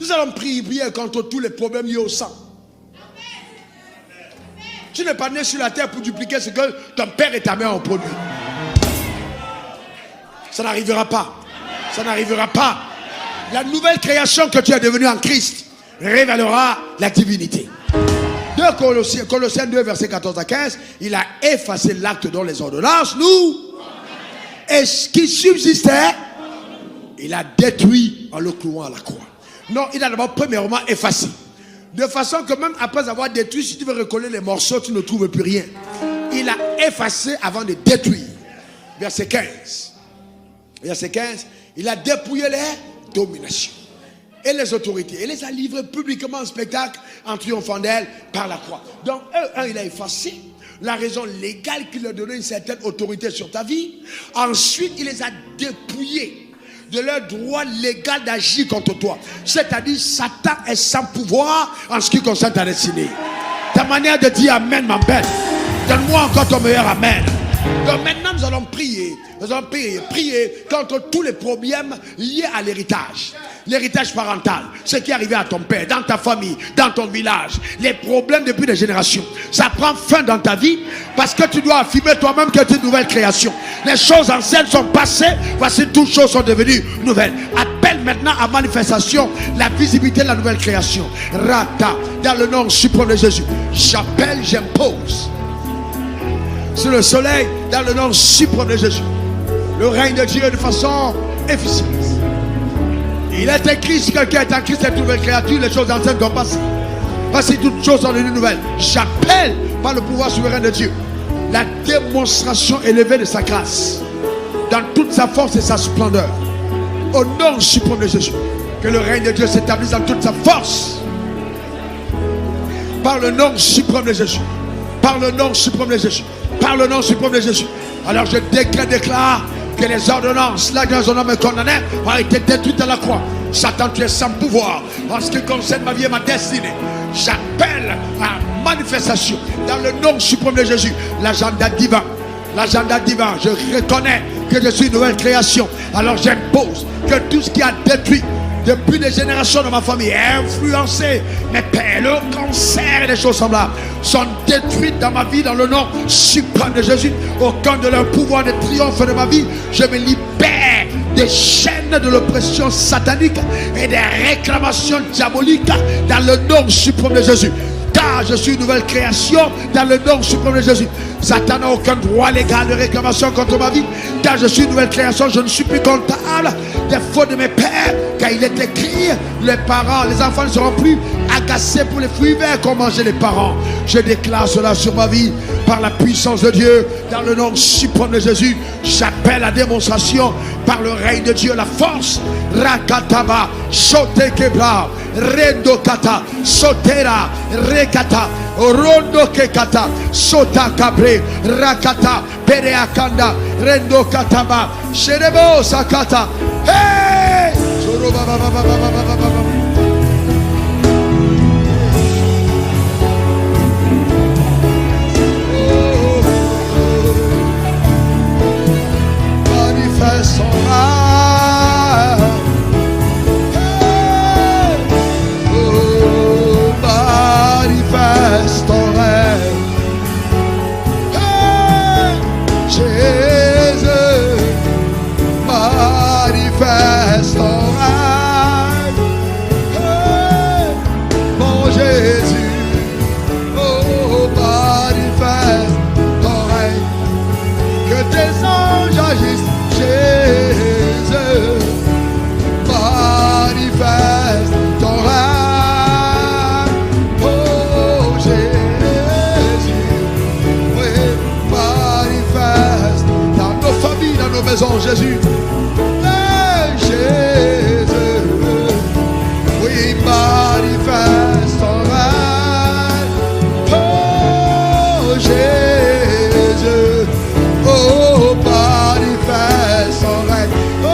Nous allons prier contre tous les problèmes liés au sang. Tu n'es pas né sur la terre pour dupliquer ce que ton père et ta mère ont produit. Ça n'arrivera pas. Ça n'arrivera pas. La nouvelle création que tu es devenue en Christ révélera la divinité. De Colossiens 2, versets 14 à 15, il a effacé l'acte dont les ordonnances nous, et ce qui subsistait, Il a détruit en le clouant à la croix. Non, il a d'abord premièrement effacé. De façon que même après avoir détruit, si tu veux recoller les morceaux, tu ne trouves plus rien. Il a effacé avant de détruire. Verset 15. Verset 15. Il a dépouillé les dominations et les autorités. Et les a livrées publiquement en spectacle en triomphant d'elles par la croix. Donc, il a effacé la raison légale qui leur donnait une certaine autorité sur ta vie. Ensuite, il les a dépouillés de leur droit légal d'agir contre toi. C'est-à-dire, Satan est sans pouvoir en ce qui concerne ta destinée. Ta manière de dire Amen m'embête. Donne-moi encore ton meilleur Amen. Donc maintenant, nous allons prier. Nous allons prier contre tous les problèmes liés à l'héritage. L'héritage parental, ce qui est arrivé à ton père, dans ta famille, dans ton village, les problèmes depuis des générations. Ça prend fin dans ta vie parce que tu dois affirmer toi-même que tu es une nouvelle création. Les choses anciennes sont passées, voici toutes choses sont devenues nouvelles. Appelle maintenant à manifestation la visibilité de la nouvelle création. Rata, dans le nom suprême de Jésus. J'appelle, j'impose sur le soleil, dans le nom suprême de Jésus, le règne de Dieu de façon efficace. Il est écrit, si quelqu'un est en Christ, c'est une nouvelle créature, les choses anciennes doivent passer. Voici toutes choses sont devenues nouvelles. J'appelle par le pouvoir souverain de Dieu la démonstration élevée de sa grâce dans toute sa force et sa splendeur. Au nom suprême de Jésus, que le règne de Dieu s'établisse dans toute sa force. Par le nom suprême de Jésus. Par le nom suprême de Jésus. Par le nom suprême de Jésus. Alors je déclare que les ordonnances, là dans un homme condamné, ont été détruites à la croix. Satan, tu es sans pouvoir en ce qui concerne ma vie et ma destinée. J'appelle à manifestation dans le nom suprême de Jésus l'agenda divin. L'agenda divin, je reconnais que je suis une nouvelle création. Alors j'impose que tout ce qui a détruit depuis des générations de ma famille, influencé mes pères, le cancer et des choses semblables, sont détruites dans ma vie dans le nom suprême de Jésus. Aucun de leur pouvoir de triomphe de ma vie. Je me libère des chaînes de l'oppression satanique et des réclamations diaboliques dans le nom suprême de Jésus. Car je suis une nouvelle création dans le nom suprême de Jésus. Satan n'a aucun droit légal de réclamation contre ma vie. Car je suis une nouvelle création, je ne suis plus comptable des fautes de mes pères. Car il est écrit, les parents, les enfants ne seront plus agacés pour les fruits verts qu'ont mangé les parents. Je déclare cela sur ma vie par la puissance de Dieu. Dans le nom suprême de Jésus, j'appelle la démonstration par le règne de Dieu, la force. Rakataba, Shotekebra, Rendo Kata, Sotera, Rekata, Rondo Kekata, Sota Kabre, Rakata, Pereakanda, Rendo Kataba, Sherebo Sakata. Hey! Manifeste son âme. Manifeste ton rêve. Jésus, manifeste ton rêve. Mon Jésus, oh, manifeste ton rêve. Que tes anges agissent. Jésus, manifeste ton règne. Oh Jésus, oui, manifeste dans nos familles, dans nos maisons, Jésus. Hey, Jésus, oui, manifeste ton règne. Oh Jésus, oh manifeste ton règne. Oh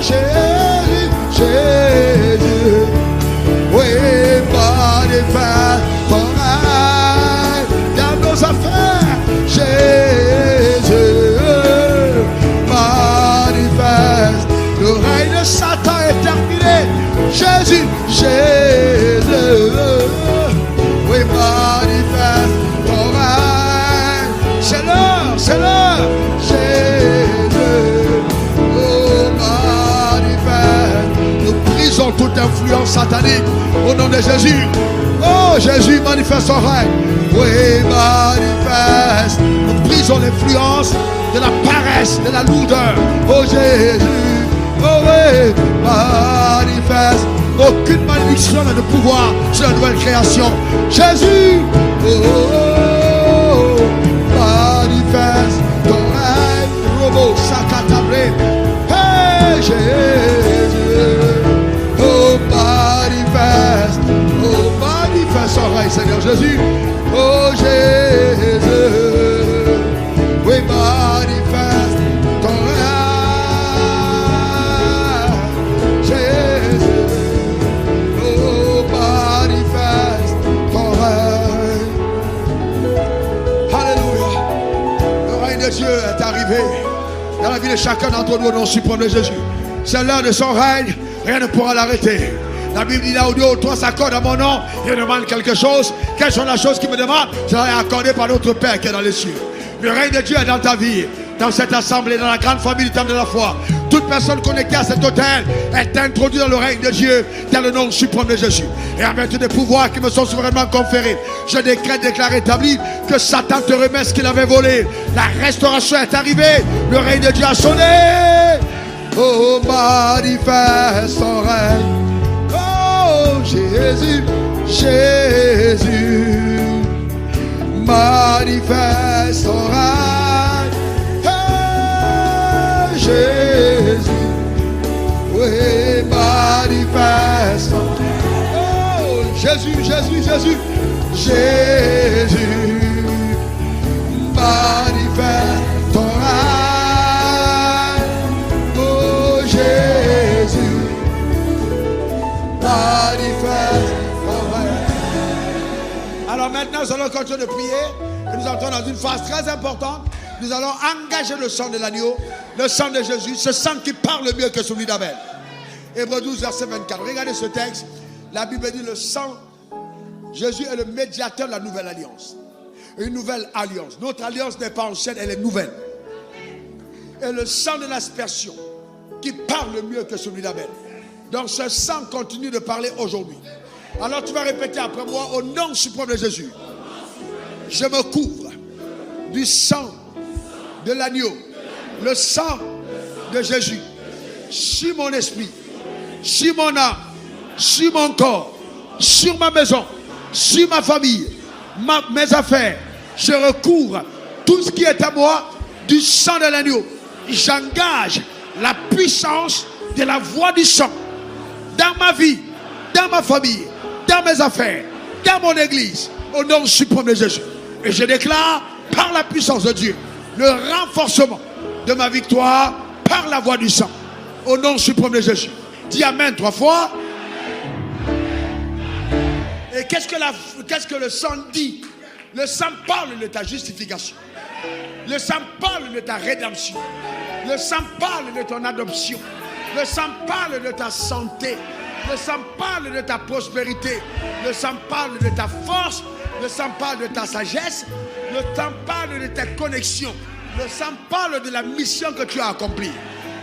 Jésus, Jésus, oui, manifeste ton règne dans nos affaires. Jésus, manifeste. Le règne de Satan est terminé. Jésus, Jésus, oui, manifeste ton règne. C'est l'heure, c'est l'heure. Jésus, oh, manifeste. Nous brisons toute influence satanique au nom de Jésus. Oh, Jésus, manifeste ton règne. Oui, manifeste. Nous brisons l'influence de la paresse, de la lourdeur. Oh, Jésus, Oh oui, manifeste. Aucune malédiction n'a de pouvoir sur la nouvelle création. Jésus, oh, oh, oh, manifeste ton règne. Robo, Sakatabré. Hey, Jésus, oh, manifeste son règne, Seigneur Jésus. Oh, Jésus, oui, manifeste ton règne. Jésus, oh, manifeste ton règne. Alléluia. Le règne de Dieu est arrivé dans la vie de chacun d'entre nous au nom suprême de Jésus. C'est l'heure de son règne, rien ne pourra l'arrêter. La Bible dit là où deux ou trois s'accordent à mon nom, il demande quelque chose. Quelle sont la chose qu'il me demande? Sera accordé par notre Père qui est dans les cieux. Le règne de Dieu est dans ta vie, dans cette assemblée, dans la grande famille du temple de la foi. Toute personne connectée à cet hôtel est introduite dans le règne de Dieu, dans le nom suprême de Jésus. Et avec tous les pouvoirs qui me sont souverainement conférés, je déclare établi que Satan te remet ce qu'il avait volé. La restauration est arrivée. Le règne de Dieu a sonné. Oh, manifeste ton règne. Oh, Jésus, Jésus, manifeste ton règne. Hey, Jésus, oui, manifeste ton règne. Oh, Jésus, Jésus, Jésus, Jésus, manifeste ton règne. Oh, Jésus, manifeste ton règne. Alors maintenant, nous allons continuer de prier. Et nous entrons dans une phase très importante. Nous allons engager le sang de l'agneau, le sang de Jésus, ce sang qui parle mieux que celui d'Abel. Hébreux 12, verset 24. Regardez ce texte. La Bible dit le sang. Jésus est le médiateur de la nouvelle alliance. Une nouvelle alliance. Notre alliance n'est pas ancienne, elle est nouvelle. Et le sang de l'aspersion qui parle mieux que celui d'Abel. Donc ce sang continue de parler aujourd'hui. Alors tu vas répéter après moi au nom suprême de Jésus. Je me couvre du sang de l'agneau. Le sang de Jésus. Sur mon esprit, sur mon âme, sur mon corps, sur ma maison, sur ma famille, mes affaires. Je recouvre tout ce qui est à moi du sang de l'agneau. J'engage la puissance de la voix du sang dans ma vie, dans ma famille, dans mes affaires, dans mon église, au nom suprême de Jésus. Et je déclare par la puissance de Dieu le renforcement de ma victoire par la voix du sang, au nom suprême de Jésus. Dis Amen 3 fois. Et qu'est-ce que le sang dit? Le sang parle de ta justification. Le sang parle de ta rédemption. Le sang parle de ton adoption. Le sang parle de ta santé. Le sang parle de ta prospérité. Le sang parle de ta force. Le sang parle de ta sagesse. Le sang parle de tes connexions. Le sang parle de la mission que tu as accomplie.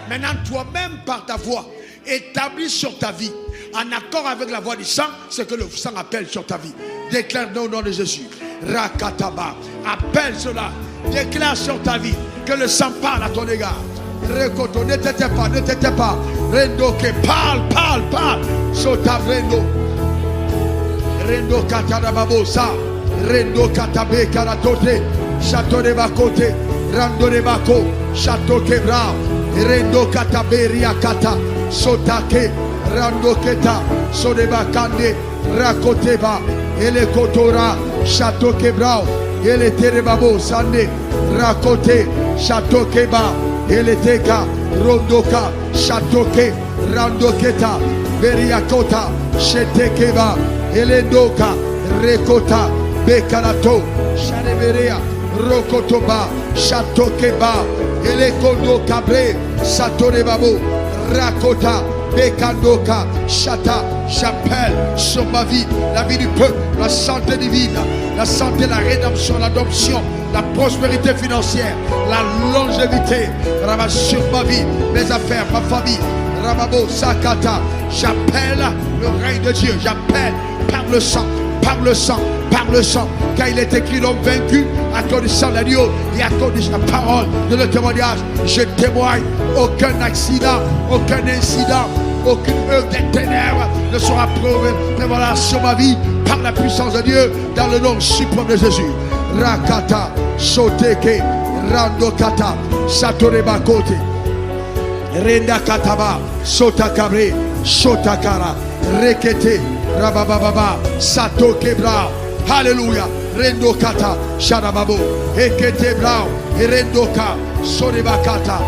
Maintenant, toi-même, par ta voix, établis sur ta vie, en accord avec la voix du sang, ce que le sang appelle sur ta vie. Déclare au nom de Jésus. Rakataba. Appelle cela. Déclare sur ta vie que le sang parle à ton égard. Rekoto, ne t'étais pas. Rendo que parle. Sota rendo. Rendo katarababosa. Rendo katabe karatote. Château de Bakote. Rando de Bako. Château Kebra. Rendo katabe riakata. Sotake. Rando keta. Sodeba kande. Rakoteba. Ele kotora. Château Kebra. Ele terebabo sande. Rakote. Château Keba. Ele teka. Rondoka. Château Ke. Randoketa. Beriakota. Shetekeba. Ele doka. Rekota. Bekarato. Shareberea. Rokotoba. Château Keba. Ele kondo kabre. Satorebabo. Rakota. Bekandoka, Chata, j'appelle sur ma vie, la vie du peuple, la santé divine, la santé, la rédemption, l'adoption, la prospérité financière, la longévité, Rama sur ma vie, mes affaires, ma famille, Ramabo, Sakata, j'appelle le règne de Dieu, j'appelle par le sang, par le sang. Car il est écrit, l'homme vaincu à cause du sang d'agneau et à cause de la parole de notre témoignage. Je témoigne, aucun accident, aucun incident, aucune œuvre des ténèbres ne sera prévalente sur ma vie par la puissance de Dieu dans le nom suprême de Jésus. Rakata, Soteke, Randokata, Satoreba Kote, Renda Kataba, Sotakabre, Sotakara, Rekete, Rabababa, Satokebra. Alléluia. Rendokata, Shadababo, Ekete Brao, Rendoka, Sorebakata,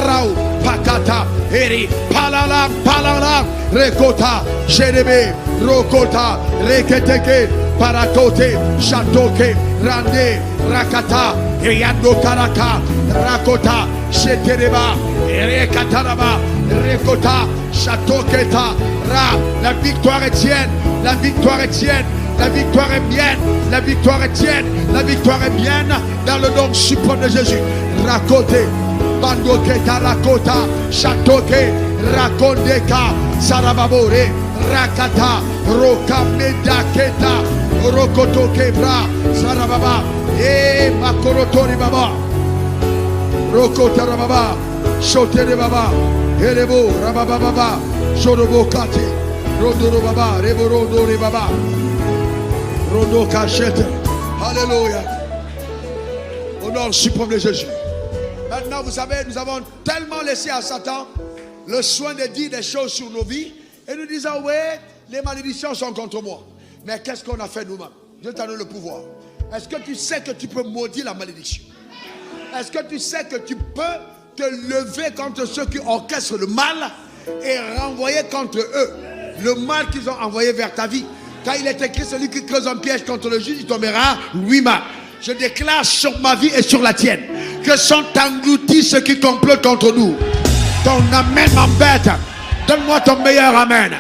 Rao, Pakata, Eri, Palala, Palala, Rekota, Jerebe, Rokota, Reketeke, Paratote, Chatoke, Rande, Rakata, Eyando Karaka, Rakota, Shetereba, Rekataraba, Rekota, Chatoketa, Ra, la victoire est tienne, la victoire est tienne. La victoire est mienne, la victoire est tienne, la victoire est mienne dans le nom suprême de Jésus. Rakote, Bandoke, Tarakota, Chatoke, Rakondeka, Sarababore, Rakata, Rokamedaketa, Rokotoke, Bra, Sarababa, et Makorotori Baba, Rokota Rababa, Shotere Baba, Erebo, Rabababa, Shorobo Kati, Rodoro Baba, Reborodo Baba. Rondo Cachette. Alléluia. Au nom suprême de Jésus. Maintenant, vous savez, nous avons tellement laissé à Satan le soin de dire des choses sur nos vies et nous disons, ouais, les malédictions sont contre moi. Mais qu'est-ce qu'on a fait nous-mêmes? Dieu t'a donné le pouvoir. Est-ce que tu sais que tu peux maudire la malédiction? Est-ce que tu sais que tu peux te lever contre ceux qui orchestrent le mal et renvoyer contre eux le mal qu'ils ont envoyé vers ta vie? Quand il est écrit, celui qui creuse un piège contre le juge, il tombera lui-même. Je déclare sur ma vie et sur la tienne que sont engloutis ceux qui complotent contre nous. Ton amen m'embête. Donne-moi ton meilleur amen.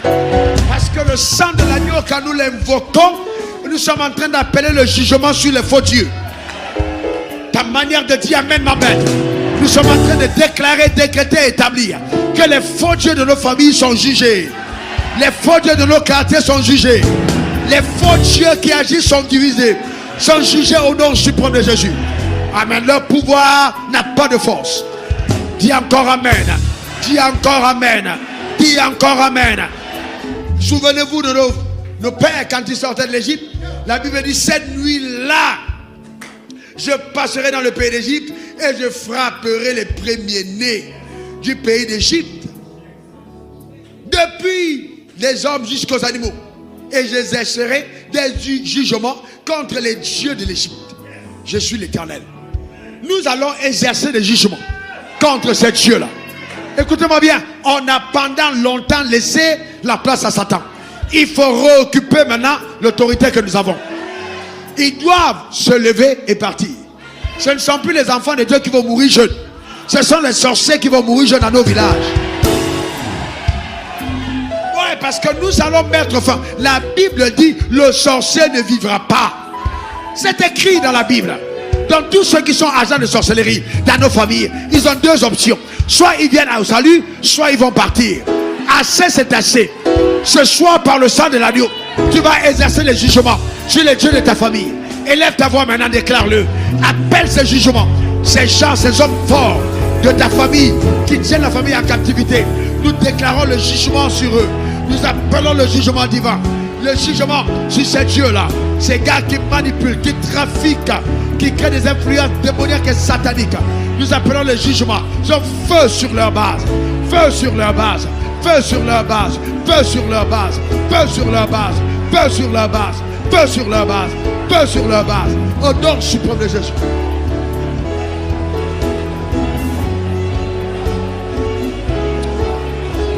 Parce que le sang de l'agneau, quand nous l'invoquons, nous sommes en train d'appeler le jugement sur les faux dieux. Ta manière de dire amen m'embête. Nous sommes en train de déclarer, décréter, établir que les faux dieux de nos familles sont jugés. Les faux dieux de nos quartiers sont jugés. Les faux dieux qui agissent sont divisés, sont jugés au nom suprême de Jésus. Amen. Leur pouvoir n'a pas de force. Dis encore amen. Dis encore amen. Dis encore amen. Souvenez-vous de nos pères quand ils sortaient de l'Égypte. La Bible dit, cette nuit-là, je passerai dans le pays d'Égypte et je frapperai les premiers-nés du pays d'Égypte. Depuis les hommes jusqu'aux animaux. Et j'exercerai des jugements contre les dieux de l'Égypte. Je suis l'Éternel. Nous allons exercer des jugements contre ces dieux-là. Écoutez-moi bien, on a pendant longtemps laissé la place à Satan. Il faut réoccuper maintenant l'autorité que nous avons. Ils doivent se lever et partir. Ce ne sont plus les enfants de Dieu qui vont mourir jeunes. Ce sont les sorciers qui vont mourir jeunes dans nos villages. Parce que nous allons mettre fin. La Bible dit, le sorcier ne vivra pas. C'est écrit dans la Bible. Donc tous ceux qui sont agents de sorcellerie dans nos familles, ils ont deux options. Soit ils viennent au salut, soit ils vont partir. Assez, c'est assez. Ce soir, par le sang de l'agneau, tu vas exercer les jugements sur les dieux de ta famille. Élève ta voix maintenant, déclare-le. Appelle ces jugements, ces gens, ces hommes forts de ta famille qui tiennent la famille en captivité. Nous déclarons le jugement sur eux. Nous appelons le jugement divin. Le jugement sur ces dieux-là. Ces gars qui manipulent, qui trafiquent, qui créent des influences démoniaques et sataniques. Nous appelons le jugement. Ils ont feu sur leur base. Feu sur leur base. Feu sur leur base. Feu sur leur base. Feu sur leur base. Feu sur leur base. Feu sur leur base. Feu sur leur base. Au nom suprême de Jésus.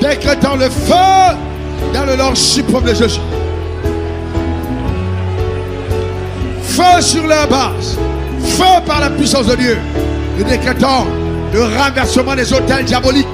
Décrétons le feu dans le nom suprême de Jésus. Feu sur leur base. Feu par la puissance de Dieu. Nous décrétons le renversement des autels diaboliques,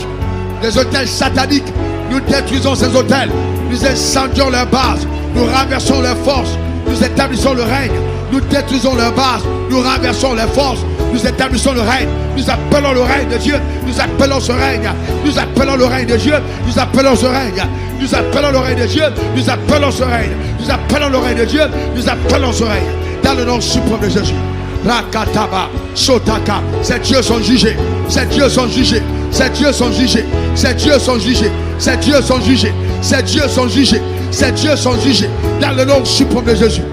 des autels sataniques. Nous détruisons ces autels. Nous incendions leur base. Nous renversons leurs forces. Nous établissons le règne. Nous détruisons leur base. Nous renversons leurs forces. Nous établissons le règne. Nous appelons le règne de Dieu. Nous appelons ce règne. Nous appelons le règne de Dieu. Nous appelons ce règne. Nous appelons le règne de Dieu. Nous appelons ce règne. Nous appelons le règne de Dieu. Nous appelons ce règne. Dans le nom suprême de Jésus. Rakataba, Sotaka. Ces dieux sont jugés. Ces dieux sont jugés. Ces dieux sont jugés. Ces dieux sont jugés. Ces dieux sont jugés. Ces dieux sont jugés. Ces dieux sont jugés. Dans le nom suprême de Jésus.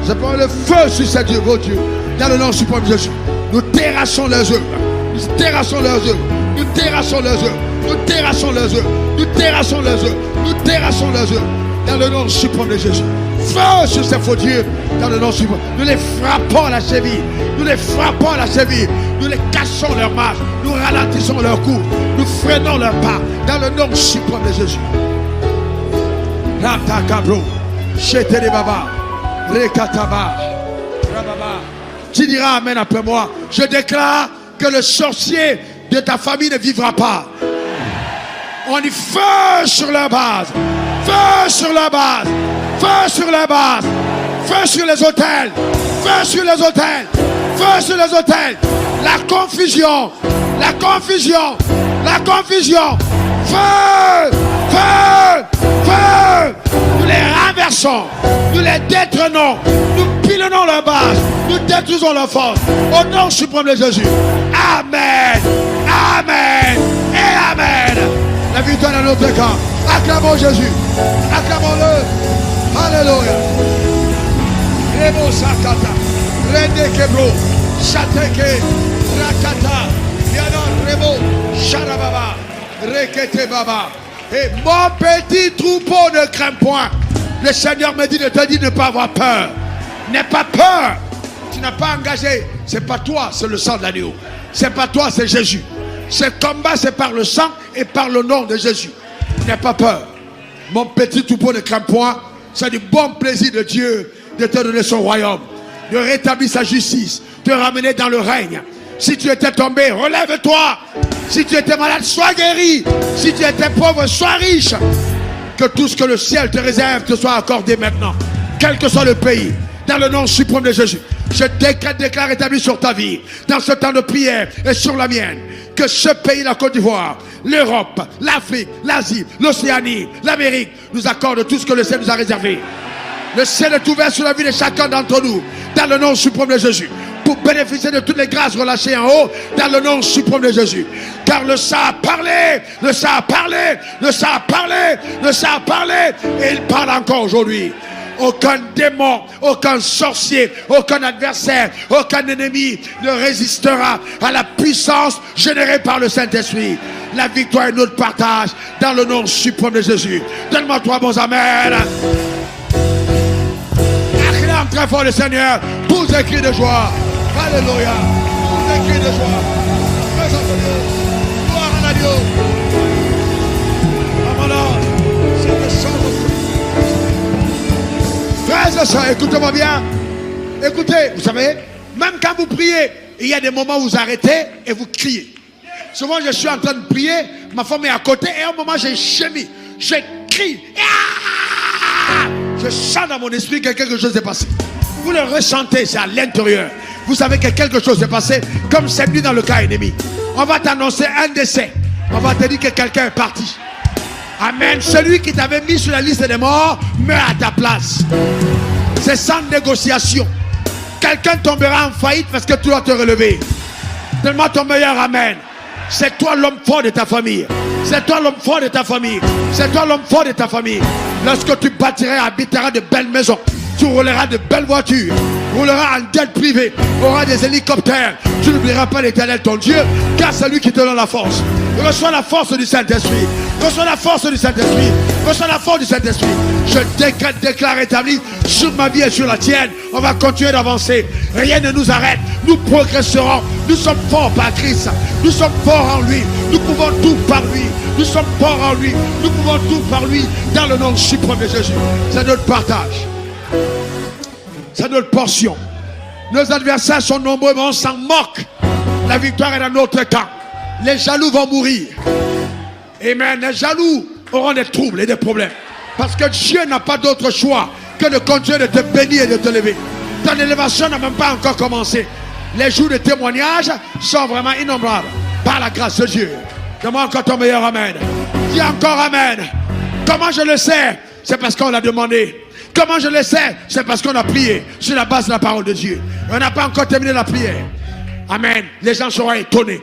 Je prends le feu sur ces dieux, vos dieux. Dans le nom suprême de Jésus. Nous terrassons leurs œuvres. Nous terrassons leurs œuvres. Nous terrassons leurs œuvres. Nous terrassons leurs œuvres. Nous terrassons leurs œuvres. Nous terrassons leurs œuvres. Dans le nom suprême de Jésus. Feu sur ces faux dieux. Dans le nom suprême. Nous les frappons à la cheville. Nous les frappons à la cheville. Nous les cassons leur marche. Nous ralentissons leur cours. Nous freinons leur pas. Dans le nom suprême de Jésus. Ratakabro. Chétele Baba. Rekataba. Rababa. Tu diras amen après moi. Je déclare que le sorcier de ta famille ne vivra pas. On dit feu sur la base. Feu sur la base. Feu sur la base. Feu sur les hôtels. Feu sur les hôtels. Feu sur les hôtels. La confusion. La confusion. La confusion. Feu. Feu. Feu. Nous les renversons. Nous les détrônons. Nous pilonnons leur base. Nous détruisons leur force. Au nom suprême de Jésus. Amen. Amen. Et Amen. La victoire dans notre camp. Acclamons Jésus. Acclamons-le. Alléluia. Rebo Sakata. Rende Kebro. Chateke. Rakata. Yana Rebo. Sharababa. Rekete Baba. Et mon petit troupeau ne craint point. Le Seigneur me dit de te dire de ne pas avoir peur. N'aie pas peur. Tu n'as pas engagé. C'est pas toi, c'est le sang de l'agneau. C'est pas toi, c'est Jésus. Ce combat, c'est par le sang et par le nom de Jésus. N'aie pas peur. Mon petit troupeau ne craint point. C'est du bon plaisir de Dieu de te donner son royaume, de rétablir sa justice, de ramener dans le règne. Si tu étais tombé, relève-toi. Si tu étais malade, sois guéri. Si tu étais pauvre, sois riche. Que tout ce que le ciel te réserve te soit accordé maintenant, quel que soit le pays, dans le nom suprême de Jésus. Je déclare établi sur ta vie, dans ce temps de prière et sur la mienne, que ce pays, la Côte d'Ivoire, l'Europe, l'Afrique, l'Asie, l'Océanie, l'Amérique, nous accorde tout ce que le ciel nous a réservé. Le ciel est ouvert sur la vie de chacun d'entre nous, dans le nom suprême de Jésus, pour bénéficier de toutes les grâces relâchées en haut, dans le nom suprême de Jésus. Car le sang a parlé, le sang a parlé, le sang a parlé, le sang a parlé, et il parle encore aujourd'hui. Aucun démon, aucun sorcier, aucun adversaire, aucun ennemi ne résistera à la puissance générée par le Saint-Esprit. La victoire est notre partage dans le nom suprême de Jésus. Donne-moi trois bons amen. Acclame très fort le Seigneur. Tous les cris de joie. Alléluia. Tous les cris de joie. Présente Dieu. Gloire à l'agneau. Amen. C'est le sang de Christ. Frères et sœurs, écoutez-moi bien. Écoutez, vous savez, même quand vous priez, il y a des moments où vous arrêtez et vous criez. Souvent, je suis en train de prier, ma femme est à côté et à un moment, j'ai gémi, je crie. Je sens dans mon esprit que quelque chose est passé. Vous le ressentez, c'est à l'intérieur. Vous savez que quelque chose est passé, comme c'est venu dans le cas ennemi. On va t'annoncer un décès. On va te dire que quelqu'un est parti. Amen. Celui qui t'avait mis sur la liste des morts meurt à ta place. C'est sans négociation. Quelqu'un tombera en faillite parce que tu dois te relever. Donne-moi ton meilleur amen. C'est toi l'homme fort de ta famille. C'est toi l'homme fort de ta famille. C'est toi l'homme fort de ta famille. Lorsque tu bâtiras, habiteras de belles maisons, tu rouleras de belles voitures, rouleras en jet privé, auras des hélicoptères. Tu n'oublieras pas l'Éternel ton Dieu, car c'est lui qui te donne la force. Reçois la force du Saint-Esprit. Reçois la force du Saint-Esprit. Reçois la force du Saint-Esprit. Je déclare établi sur ma vie et sur la tienne. On va continuer d'avancer. Rien ne nous arrête. Nous progresserons. Nous sommes forts par Christ. Nous sommes forts en lui. Nous pouvons tout par lui. Nous sommes forts en lui. Nous pouvons tout par lui. Dans le nom suprême de Jésus. C'est notre partage. C'est notre portion. Nos adversaires sont nombreux, mais on s'en moque. La victoire est dans notre camp. Les jaloux vont mourir. Amen. Les jaloux auront des troubles et des problèmes. Parce que Dieu n'a pas d'autre choix que de continuer de te bénir et de te lever. Ton élévation n'a même pas encore commencé. Les jours de témoignage sont vraiment innombrables. Par la grâce de Dieu. Demande encore ton meilleur amen. Dis encore amen. Comment je le sais? C'est parce qu'on l'a demandé. Comment je le sais? C'est parce qu'on a prié sur la base de la parole de Dieu. On n'a pas encore terminé la prière. Amen. Les gens seront étonnés.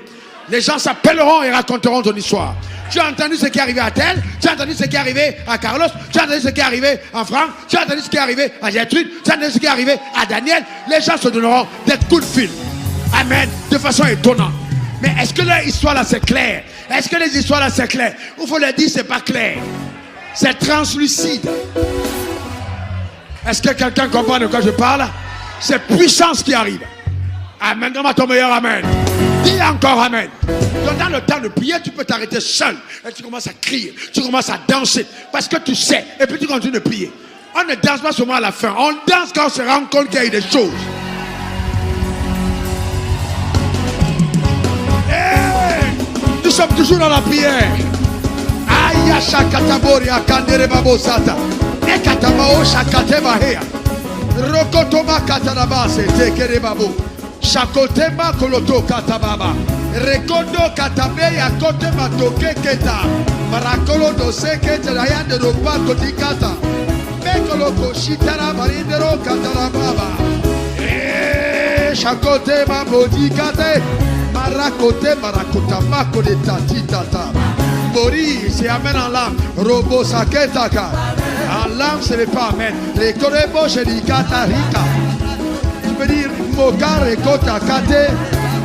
Les gens s'appelleront et raconteront ton histoire. Tu as entendu ce qui est arrivé à tel, tu as entendu ce qui est arrivé à Carlos, tu as entendu ce qui est arrivé à Franck, tu as entendu ce qui est arrivé à Gertrude, tu as entendu ce qui est arrivé à Daniel. Les gens se donneront des coups de fil. Amen. De façon étonnante. Mais est-ce que leur histoire là c'est clair? Est-ce que les histoires là c'est clair? Il faut leur dire c'est pas clair. C'est translucide. Est-ce que quelqu'un comprend de quoi je parle? C'est puissance qui arrive. Amen. Donne-moi ton meilleur amen. Dis encore amen. Donc dans le temps de prière, tu peux t'arrêter seul. Et tu commences à crier. Tu commences à danser. Parce que tu sais. Et puis tu continues de prier. On ne danse pas seulement à la fin. On danse quand on se rend compte qu'il y a eu des choses. Hey, nous sommes toujours dans la prière. Ayasha katabori akandere babosata. Nekatamao shakateba hea. Rokotoma katarabase tekere babo. Shakotema koloto katababa. Rekondo katabe ya kotema toke keta. Marakolo dose kete rayande ropa kotikata. Mekolo koshitara marindero katarababa. Shakotema bodikate. Marakote marakota mako de tatitata. Mori, c'est amen en l'âme. Robo saketaka. En l'âme, ce n'est pas amen. Rekorebo shedikata rika. Tu peux dire Mokare kota kate.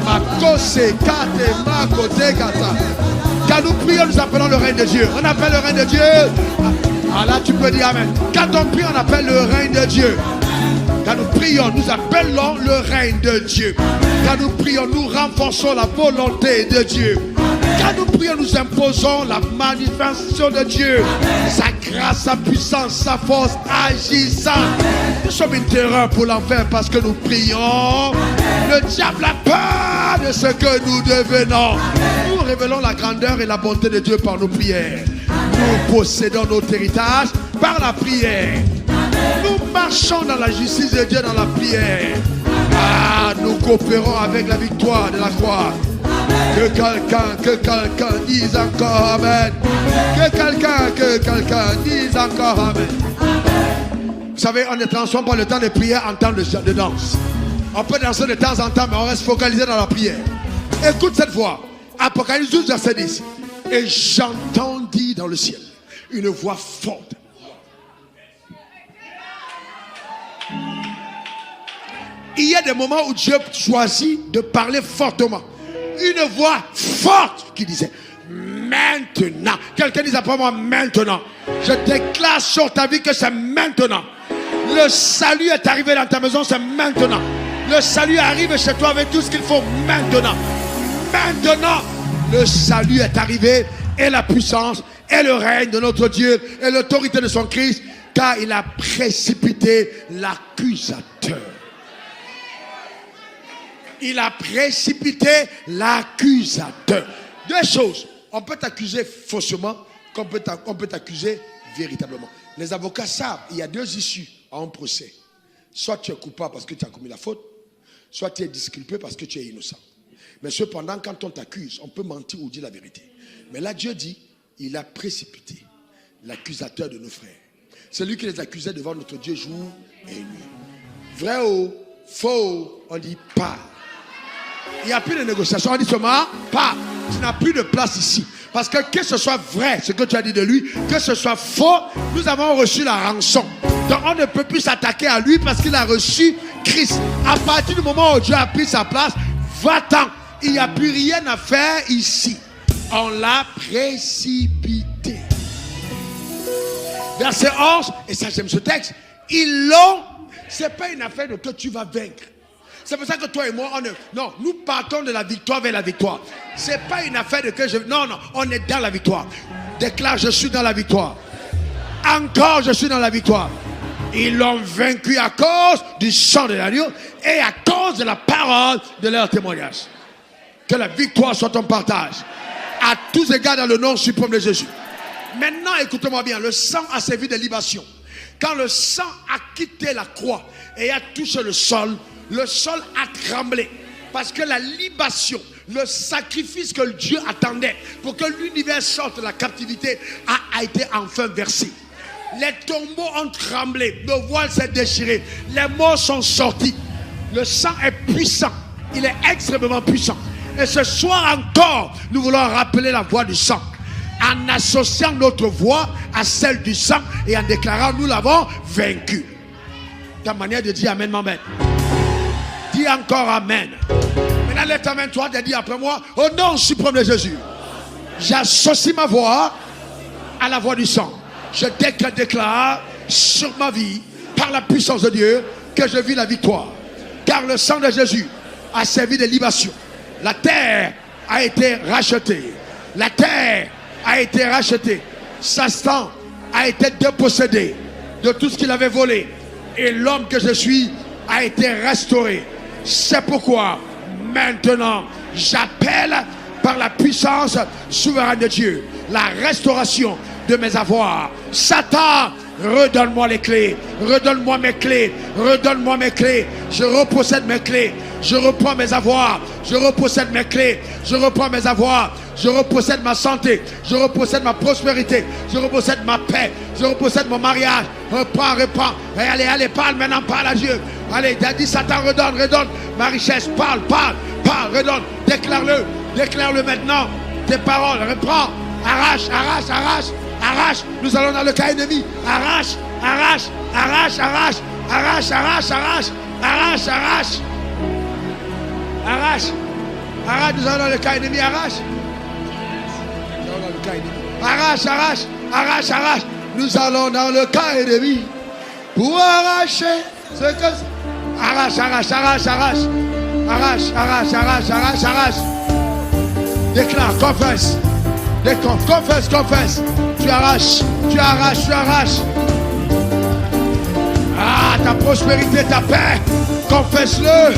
Makose kate makote kata. Quand nous prions, nous appelons le règne de Dieu. On appelle le règne de Dieu. Ah là, tu peux dire amen. Quand on prie, on appelle le règne de Dieu. Quand nous prions, nous appelons le règne de Dieu. Quand nous prions, nous renforçons la volonté de Dieu. Quand nous prions, nous imposons la manifestation de Dieu. Sa grâce, sa puissance, sa force agissante. Nous sommes une terreur pour l'enfer parce que nous prions. Le diable a peur de ce que nous devenons. Nous révélons la grandeur et la bonté de Dieu par nos prières. Nous possédons notre héritage par la prière. Nous marchons dans la justice de Dieu dans la prière. Ah, nous coopérons avec la victoire de la croix. Que quelqu'un dise encore amen. Que quelqu'un dise encore amen. Vous savez, on est transformé par le temps de prière en temps de danse. On peut danser de temps en temps, mais on reste focalisé dans la prière. Écoute cette voix. Apocalypse 12, verset 10. Et j'entendis dans le ciel une voix forte. Il y a des moments où Dieu choisit de parler fortement. Une voix forte qui disait maintenant. Quelqu'un dit après moi maintenant. Je déclare sur ta vie que c'est maintenant. Le salut est arrivé dans ta maison, c'est maintenant. Le salut arrive chez toi avec tout ce qu'il faut maintenant. Maintenant, le salut est arrivé et la puissance et le règne de notre Dieu et l'autorité de son Christ, car il a précipité l'accusateur. Il a précipité l'accusateur. Deux choses. On peut t'accuser faussement, comme on peut t'accuser véritablement. Les avocats savent, il y a deux issues à un procès. Soit tu es coupable parce que tu as commis la faute, soit tu es disculpé parce que tu es innocent. Mais cependant, quand on t'accuse, on peut mentir ou dire la vérité. Mais là, Dieu dit, il a précipité l'accusateur de nos frères. Celui qui les accusait devant notre Dieu jour et nuit. Vrai ou faux, on dit pas. Il n'y a plus de négociation. On dit seulement pas. Tu n'as plus de place ici. Parce que ce soit vrai, ce que tu as dit de lui, que ce soit faux, nous avons reçu la rançon. Donc on ne peut plus s'attaquer à lui parce qu'il a reçu Christ. À partir du moment où Dieu a pris sa place, va-t'en. Il n'y a plus rien à faire ici. On l'a précipité. Verset 11, et ça j'aime ce texte. Ils l'ont. Ce n'est pas une affaire de que tu vas vaincre. C'est pour ça que toi et moi, non, nous partons de la victoire vers la victoire. Ce n'est pas une affaire de que je... Non, on est dans la victoire. Déclare, je suis dans la victoire. Encore, je suis dans la victoire. Ils l'ont vaincu à cause du sang de l'agneau et à cause de la parole de leur témoignage. Que la victoire soit ton partage. À tous égards dans le nom suprême de Jésus. Maintenant, écoutez-moi bien, le sang a servi de libation. Quand le sang a quitté la croix et a touché le sol a tremblé. Parce que la libation, le sacrifice que Dieu attendait pour que l'univers sorte de la captivité a été enfin versé. Les tombeaux ont tremblé, le voile s'est déchiré, les morts sont sortis. Le sang est puissant, il est extrêmement puissant. Et ce soir encore, nous voulons rappeler la voix du sang, en associant notre voix à celle du sang et en déclarant nous l'avons vaincu. Ta manière de dire amen, m'amen. Dis encore amen. Maintenant, lève ta main, toi, et dis après moi, au nom suprême de Jésus, j'associe ma voix à la voix du sang. Je déclare sur ma vie, par la puissance de Dieu, que je vis la victoire. Car le sang de Jésus a servi de libation. La terre a été rachetée. La terre a été rachetée. Satan a été dépossédé de tout ce qu'il avait volé. Et l'homme que je suis a été restauré. C'est pourquoi maintenant j'appelle par la puissance souveraine de Dieu la restauration de mes avoirs. Satan, redonne-moi les clés, redonne-moi mes clés, redonne-moi mes clés. Je repossède mes clés, je reprends mes avoirs, je repossède mes clés, je reprends mes avoirs, je repossède ma santé, je repossède ma prospérité, je repossède ma paix, je repossède mon mariage. Reprends. Allez, parle maintenant, parle à Dieu. Allez, t'as dit Satan, redonne ma richesse, parle, redonne, déclare-le maintenant. Tes paroles, reprends, arrache. Nous allons dans le cas ennemi. Arrache. Nous allons dans le cas ennemi. Arrache. Nous allons dans le cas ennemi pour arracher ce que... Arrache. Déclare, confesse. Confesse. Tu arraches. Ah, ta prospérité, ta paix. Confesse-le.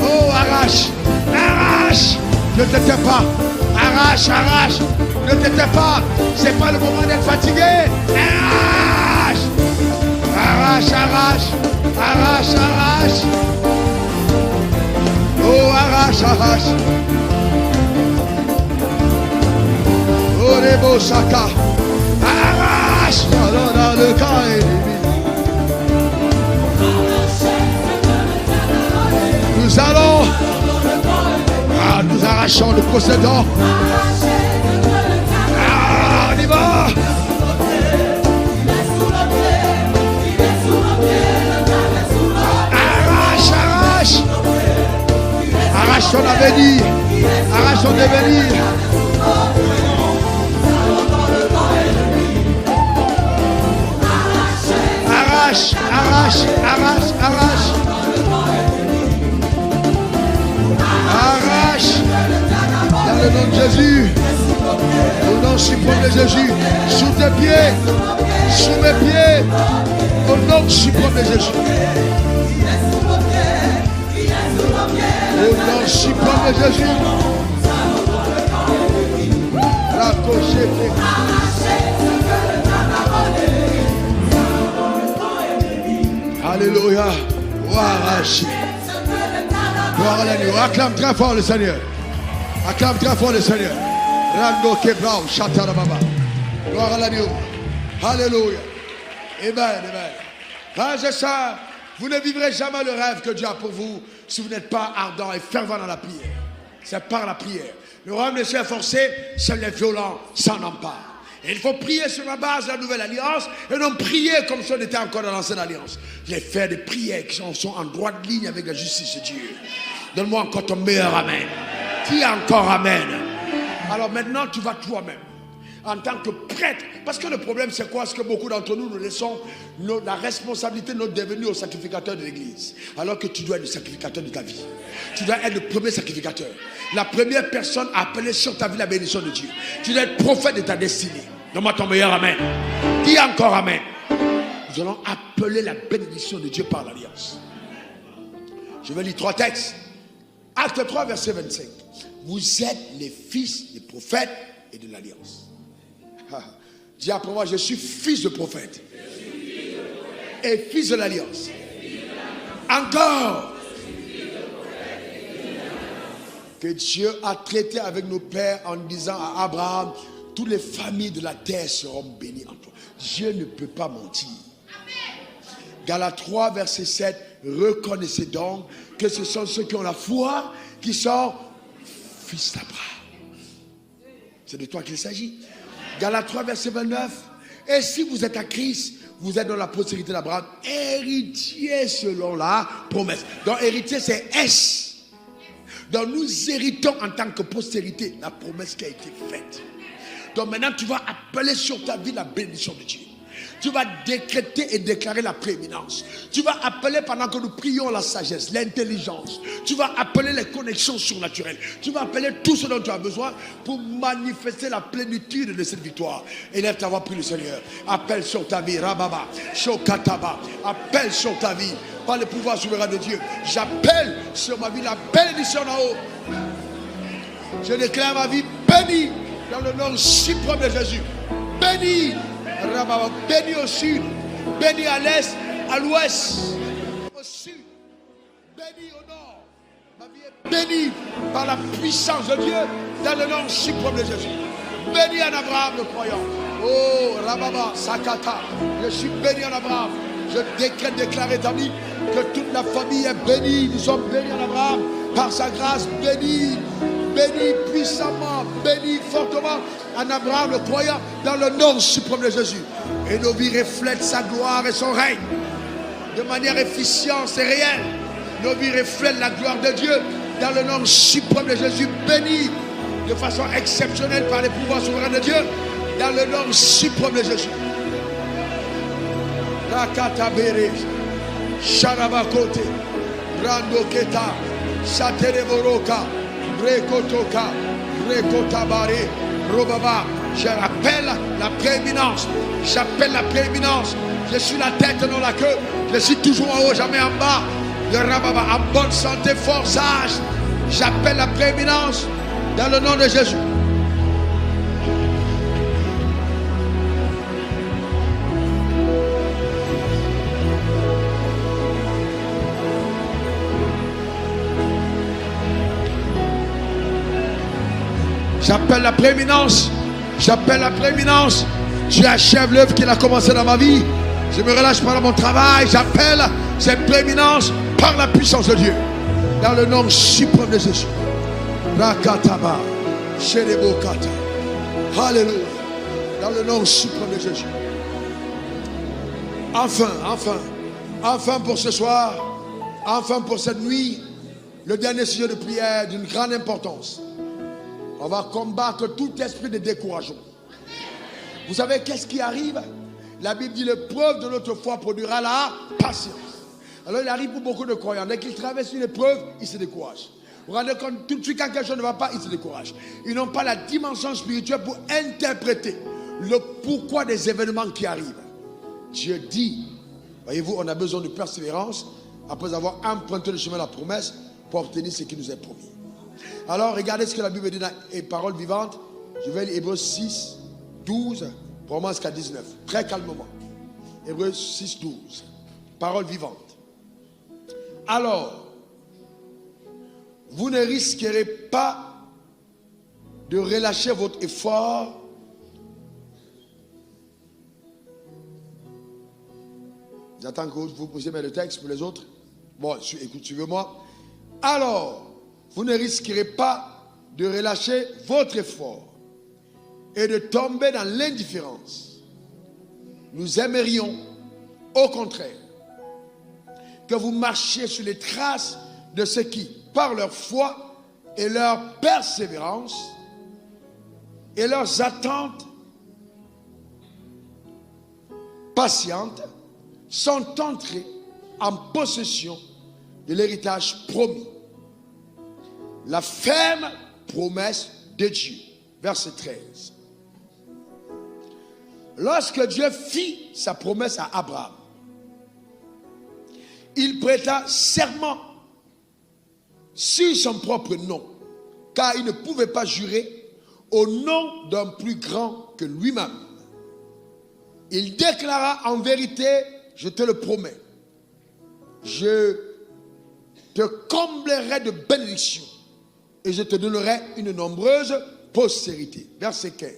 Oh, arrache. Ne te tais pas. Arrache. Ne te tais pas. C'est pas le moment d'être fatigué. Arrache. Oh, arrache. Oh, les beaux sakas. Arrache. Dans le cas ennemi. Nous allons. Nous arrachons, nous possédons. On y va. Arrache ton avenir. Arrache ton devenir. Arrache. Dans le nom de Jésus. Au nom suprême de Jésus. Sous tes pieds. Sous mes pieds. Au nom suprême de Jésus. Au nom suprême de Jésus. Alléluia. Gloire à l'agneau. Acclame très fort le Seigneur. Rando Kebrao, Chatarababa. Gloire à l'agneau. Alléluia. Amen. Frères et sœurs, vous ne vivrez jamais le rêve que Dieu a pour vous si vous n'êtes pas ardent et fervent dans la prière. C'est par la prière. Le royaume des cieux est forcé, seuls les violents s'en emparent. Et il faut prier sur la base de la nouvelle alliance et non prier comme si on était encore dans l'ancienne alliance. Je vais faire des prières qui sont en droite ligne avec la justice de Dieu. Donne-moi encore ton meilleur amen. Dis encore amen. Alors maintenant, tu vas toi-même, en tant que prêtre. Parce que le problème, c'est quoi? C'est que beaucoup d'entre nous laissons la responsabilité de notre devenir au sacrificateur de l'église. Alors que tu dois être le sacrificateur de ta vie. Tu dois être le premier sacrificateur. La première personne à appeler sur ta vie la bénédiction de Dieu. Tu dois être prophète de ta destinée. Donne-moi ton meilleur amen. Dis encore amen. Nous allons appeler la bénédiction de Dieu par l'alliance. Je vais lire 3 textes. Acte 3, verset 25. Vous êtes les fils des prophètes et de l'alliance. Dis après moi, je suis fils de prophète et fils de l'alliance. Encore, que Dieu a traité avec nos pères en disant à Abraham, toutes les familles de la terre seront bénies en toi. Dieu ne peut pas mentir. Galates 3, verset 7, reconnaissez donc que ce sont ceux qui ont la foi qui sont fils d'Abraham. C'est de toi qu'il s'agit. Galates 3, verset 29, et si vous êtes à Christ, vous êtes dans la postérité d'Abraham, héritier selon la promesse. Donc héritier c'est S. Donc nous héritons en tant que postérité la promesse qui a été faite. Donc maintenant tu vas appeler sur ta vie la bénédiction de Dieu. Tu vas décréter et déclarer la prééminence. Tu vas appeler pendant que nous prions la sagesse, l'intelligence. Tu vas appeler les connexions surnaturelles. Tu vas appeler tout ce dont tu as besoin pour manifester la plénitude de cette victoire. Élève ta voix, prie le Seigneur. Appelle sur ta vie, Rababa, Shokataba. Appelle sur ta vie par le pouvoir souverain de Dieu. J'appelle sur ma vie la bénédiction en haut. Je déclare ma vie bénie dans le nom suprême de Jésus. Bénie. Béni au sud, béni à l'est, à l'ouest, au sud, béni au nord. Ma vie est bénie par la puissance de Dieu dans le nom suprême de Jésus. Béni en Abraham le croyant. Oh, Rababa, Sakata, je suis béni en Abraham. Je décrète, déclare établi que toute la famille est bénie. Nous sommes bénis en Abraham par sa grâce, béni. Béni puissamment, béni fortement en Abraham le croyant dans le nom suprême de Jésus. Et nos vies reflètent sa gloire et son règne de manière efficiente et réelle. Nos vies reflètent la gloire de Dieu dans le nom suprême de Jésus. Béni de façon exceptionnelle par les pouvoirs souverains de Dieu dans le nom suprême de Jésus. Rakata Bere, Sharabakote, Brando Keta, Satereboroka. Rekotoka, Rekotabare, Robaba. J'appelle la prééminence. J'appelle la prééminence. Je suis la tête, non la queue. Je suis toujours en haut, jamais en bas. Le Rababa, en bonne santé, fort sage. J'appelle la prééminence dans le nom de Jésus. J'appelle la prééminence. J'appelle la prééminence. Dieu achève l'œuvre qu'il a commencé dans ma vie. Je me relâche pas dans mon travail. J'appelle cette prééminence par la puissance de Dieu. Dans le nom suprême de Jésus. Rakataba. Shelebokata. Alléluia. Dans le nom suprême de Jésus. Enfin pour ce soir. Enfin pour cette nuit. Le dernier sujet de prière d'une grande importance. On va combattre tout esprit de découragement. Vous savez qu'est-ce qui arrive? La Bible dit l'épreuve de notre foi produira la patience. Alors il arrive pour beaucoup de croyants. Dès qu'ils traversent une épreuve, ils se découragent. Vous vous rendez compte, tout de suite quand quelque chose ne va pas, ils se découragent. Ils n'ont pas la dimension spirituelle pour interpréter le pourquoi des événements qui arrivent. Dieu dit, voyez-vous, on a besoin de persévérance après avoir emprunté le chemin de la promesse pour obtenir ce qui nous est promis. Alors, regardez ce que la Bible dit dans les paroles vivantes. Je vais lire Hébreux 6, 12, pour moi jusqu'à 19. Très calmement. Hébreux 6, 12. Paroles vivantes. Alors, vous ne risquerez pas de relâcher votre effort J'attends que vous puissiez mettre le texte pour les autres. Bon, écoute, suivez-moi. Alors, vous ne risquerez pas de relâcher votre effort et de tomber dans l'indifférence. Nous aimerions, au contraire, que vous marchiez sur les traces de ceux qui, par leur foi et leur persévérance et leurs attentes patientes, sont entrés en possession de l'héritage promis. La ferme promesse de Dieu. Verset 13. Lorsque Dieu fit sa promesse à Abraham, il prêta serment sur son propre nom, car il ne pouvait pas jurer au nom d'un plus grand que lui-même. Il déclara en vérité, je te le promets, je te comblerai de bénédictions et je te donnerai une nombreuse postérité. Verset 15.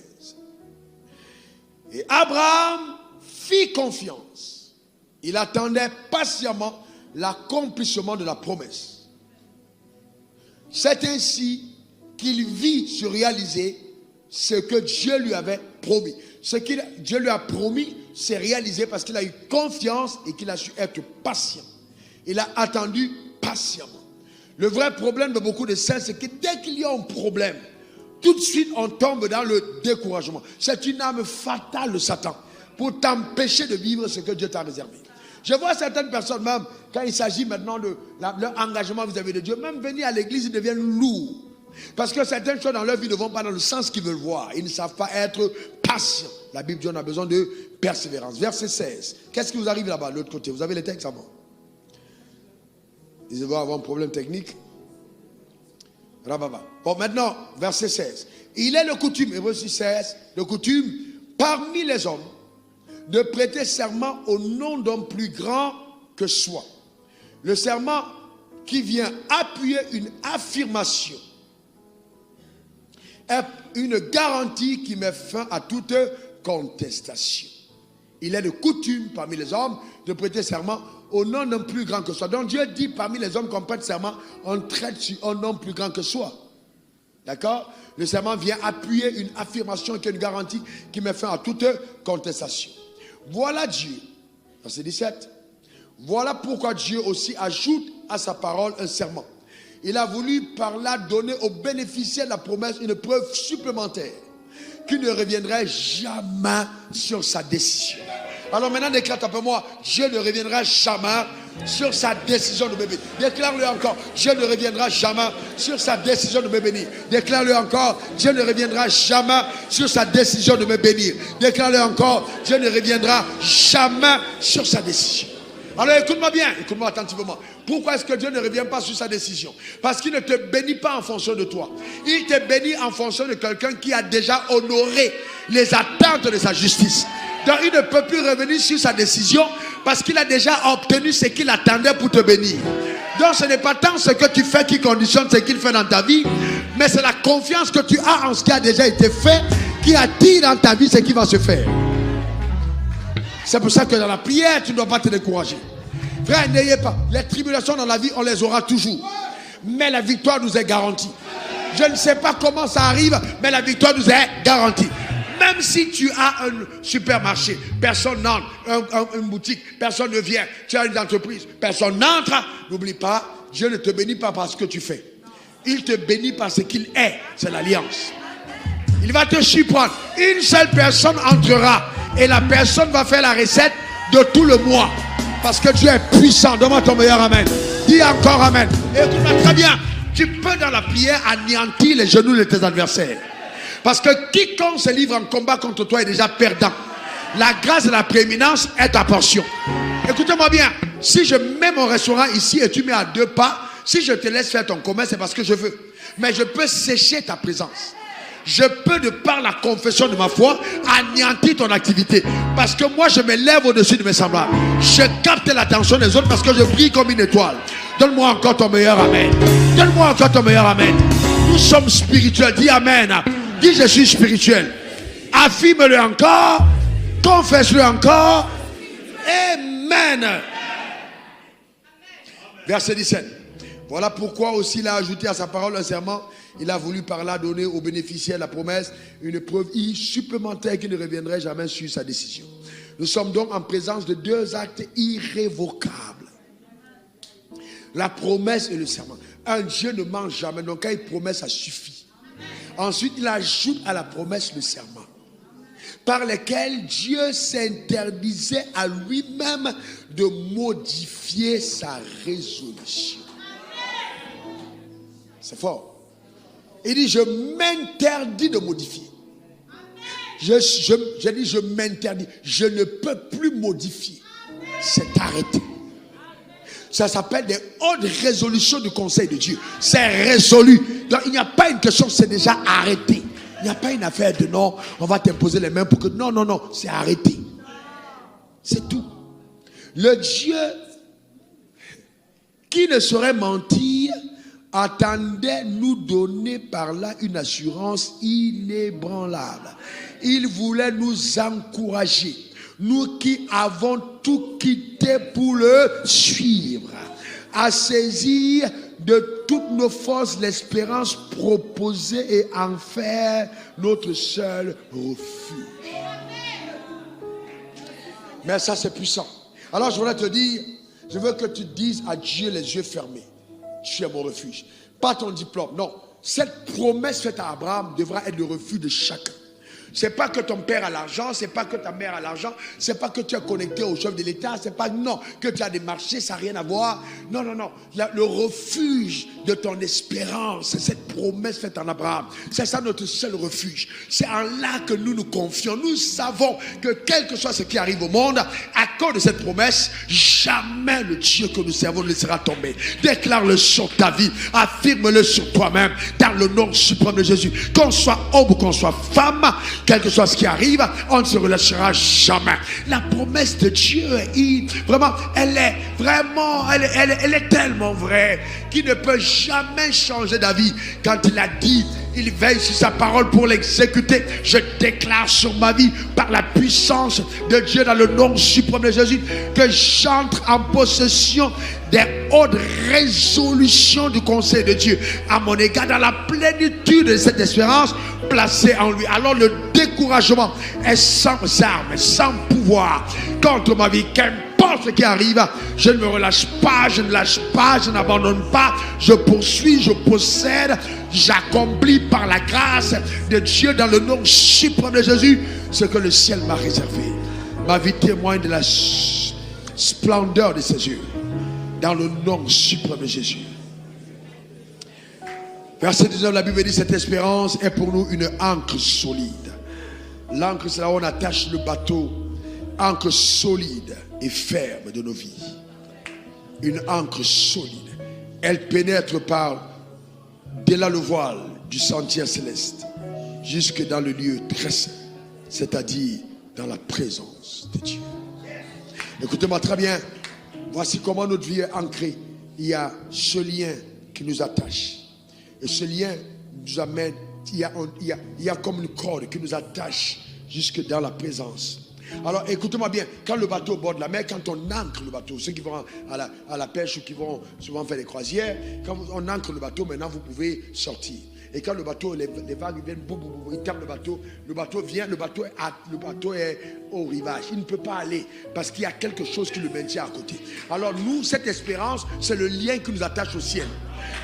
Et Abraham fit confiance. Il attendait patiemment l'accomplissement de la promesse. C'est ainsi qu'il vit se réaliser ce que Dieu lui avait promis. Ce que Dieu lui a promis s'est réalisé parce qu'il a eu confiance et qu'il a su être patient. Il a attendu patiemment. Le vrai problème de beaucoup de saints, c'est que dès qu'il y a un problème, tout de suite on tombe dans le découragement. C'est une arme fatale de Satan pour t'empêcher de vivre ce que Dieu t'a réservé. Je vois certaines personnes même, quand il s'agit maintenant de leur engagement vis-à-vis de Dieu, même venir à l'église, ils deviennent lourds. Parce que certaines choses dans leur vie ne vont pas dans le sens qu'ils veulent voir. Ils ne savent pas être patients. La Bible dit qu'on a besoin de persévérance. Verset 16. Qu'est-ce qui vous arrive là-bas, de l'autre côté? Vous avez les textes avant? Ils vont avoir un problème technique. Bon, maintenant, verset 16. Il est le coutume, Hébreux 6, 16, le coutume parmi les hommes de prêter serment au nom d'un plus grand que soi. Le serment qui vient appuyer une affirmation est une garantie qui met fin à toute contestation. Il est de coutume parmi les hommes de prêter serment au nom d'un plus grand que soi. Donc Dieu dit parmi les hommes qu'on prête serment, on traite sur un nom plus grand que soi. D'accord? Le serment vient appuyer une affirmation qui est une garantie qui met fin à toute contestation. Voilà Dieu. Verset 17. Voilà pourquoi Dieu aussi ajoute à sa parole un serment. Il a voulu par là donner aux bénéficiaires de la promesse une preuve supplémentaire qui ne reviendrait jamais sur sa décision. Alors maintenant, déclare après moi, Dieu ne reviendra jamais sur sa décision de me bénir. Déclare-le encore, Dieu ne reviendra jamais sur sa décision de me bénir. Déclare-le encore, Dieu ne reviendra jamais sur sa décision de me bénir. Déclare-le encore, Dieu ne reviendra jamais sur sa décision. Alors écoute-moi bien, écoute-moi attentivement. Pourquoi est-ce que Dieu ne revient pas sur sa décision? Parce qu'il ne te bénit pas en fonction de toi. Il te bénit en fonction de quelqu'un qui a déjà honoré les attentes de sa justice. Donc il ne peut plus revenir sur sa décision parce qu'il a déjà obtenu ce qu'il attendait pour te bénir. Donc ce n'est pas tant ce que tu fais qui conditionne ce qu'il fait dans ta vie, mais c'est la confiance que tu as en ce qui a déjà été fait qui attire dans ta vie ce qui va se faire. C'est pour ça que dans la prière, tu ne dois pas te décourager. Frère, n'ayez pas. Les tribulations dans la vie, on les aura toujours. Mais la victoire nous est garantie. Je ne sais pas comment ça arrive, mais la victoire nous est garantie. Même si tu as un supermarché, personne n'entre, une boutique, personne ne vient, tu as une entreprise, personne n'entre, n'oublie pas, Dieu ne te bénit pas par ce que tu fais. Il te bénit par ce qu'il est, c'est l'alliance. Il va te surprendre. Une seule personne entrera et la personne va faire la recette de tout le mois. Parce que Dieu est puissant. Donne-moi ton meilleur amen. Dis encore amen. Et écoute-moi très bien. Tu peux dans la prière anéantir les genoux de tes adversaires. Parce que quiconque se livre en combat contre toi est déjà perdant. La grâce et la prééminence est ta portion. Écoutez-moi bien. Si je mets mon restaurant ici et tu mets à 2 pas, si je te laisse faire ton commerce, c'est parce que je veux. Mais je peux sécher ta présence. Je peux, de par la confession de ma foi, anéantir ton activité. Parce que moi, je me lève au-dessus de mes semblables. Je capte l'attention des autres parce que je brille comme une étoile. Donne-moi encore ton meilleur amen. Donne-moi encore ton meilleur amen. Nous sommes spirituels. Dis amen. Dis je suis spirituel. Affirme-le encore. Confesse-le encore. Amen. Verset 17. Voilà pourquoi aussi il a ajouté à sa parole un serment. Il a voulu par là donner aux bénéficiaires de la promesse une preuve supplémentaire qui ne reviendrait jamais sur sa décision. Nous sommes donc en présence de 2 actes irrévocables. La promesse et le serment. Un Dieu ne ment jamais, donc quand il promet, ça suffit. Ensuite, il ajoute à la promesse le serment, par lequel Dieu s'interdisait à lui-même de modifier sa résolution. C'est fort. Il dit, je m'interdis de modifier. Je dis, je m'interdis. Je ne peux plus modifier. C'est arrêté. Ça s'appelle des hautes résolutions du conseil de Dieu. C'est résolu. Donc il n'y a pas une question, c'est déjà arrêté. Il n'y a pas une affaire de non, on va t'imposer les mains pour que... Non, non, non, c'est arrêté. C'est tout. Le Dieu qui ne saurait mentir attendait nous donner par là une assurance inébranlable. Il voulait nous encourager, nous qui avons tout quitté pour le suivre, à saisir de toutes nos forces l'espérance proposée et en faire notre seul refuge. Mais ça, c'est puissant. Alors je voudrais te dire, je veux que tu dises à Dieu les yeux fermés: tu es mon refuge. Pas ton diplôme, non. Cette promesse faite à Abraham devra être le refuge de chacun. C'est pas que ton père a l'argent, c'est pas que ta mère a l'argent, c'est pas que tu es connecté au chef de l'État, c'est pas non que tu as des marchés, ça n'a rien à voir. Non, non, non. Le refuge de ton espérance, c'est cette promesse faite en Abraham. C'est ça notre seul refuge. C'est en là que nous nous confions. Nous savons que quel que soit ce qui arrive au monde, à cause de cette promesse, jamais le Dieu que nous servons ne laissera tomber. Déclare-le sur ta vie, affirme-le sur toi-même, dans le nom suprême de Jésus. Qu'on soit homme ou qu'on soit femme, quel que soit ce qui arrive, on ne se relâchera jamais. La promesse de Dieu, vraiment, elle est vraiment, elle est tellement vraie qu'il ne peut jamais changer d'avis. Quand il a dit, il veille sur sa parole pour l'exécuter. Je déclare sur ma vie, par la puissance de Dieu, dans le nom suprême de Jésus, que j'entre en possession des hautes résolutions du conseil de Dieu à mon égard, dans la plénitude de cette espérance placée en lui. Alors le découragement est sans armes, sans pouvoir contre ma vie. Qu'importe ce qui arrive, je ne me relâche pas, je ne lâche pas, je n'abandonne pas, je poursuis, je possède, j'accomplis par la grâce de Dieu, dans le nom suprême de Jésus, ce que le ciel m'a réservé. Ma vie témoigne de la splendeur de ses yeux, dans le nom suprême de Jésus. Verset 19, la Bible dit: cette espérance est pour nous une ancre solide. L'ancre, c'est là où on attache le bateau. Ancre solide et ferme de nos vies. Une ancre solide. Elle pénètre par dès là le voile du sentier céleste jusque dans le lieu très saint, c'est-à-dire dans la présence de Dieu. Écoutez-moi très bien. Voici comment notre vie est ancrée. Il y a ce lien qui nous attache. Et ce lien nous amène, il y a comme une corde qui nous attache jusque dans la présence. Alors écoutez-moi bien, quand le bateau au bord de la mer, quand on ancre le bateau, ceux qui vont à la pêche ou qui vont souvent faire des croisières, quand on ancre le bateau, maintenant vous pouvez sortir. Et quand le bateau, les vagues viennent, ils tapent le bateau vient, le bateau est au rivage. Il ne peut pas aller parce qu'il y a quelque chose qui le maintient à côté. Alors nous, cette espérance, c'est le lien qui nous attache au ciel.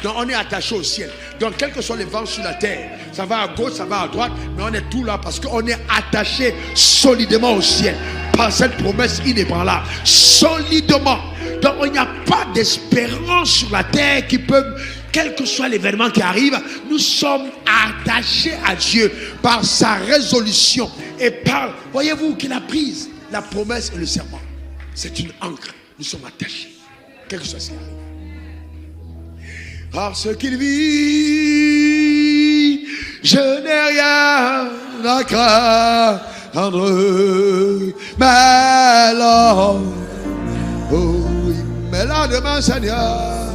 Donc on est attaché au ciel. Donc quels que soient les vents sur la terre, ça va à gauche, ça va à droite, mais on est tout là parce qu'on est attaché solidement au ciel par cette promesse inébranlable. Solidement. Donc il n'y a pas d'espérance sur la terre qui peut, quel que soit l'événement qui arrive, nous sommes attachés à Dieu par sa résolution et par, voyez-vous, qu'il a prise la promesse et le serment. C'est une ancre. Nous sommes attachés, quel que soit ce qui arrive. Parce qu'il vit, je n'ai rien à craindre, mais là, oh oui, mais là demain, Seigneur,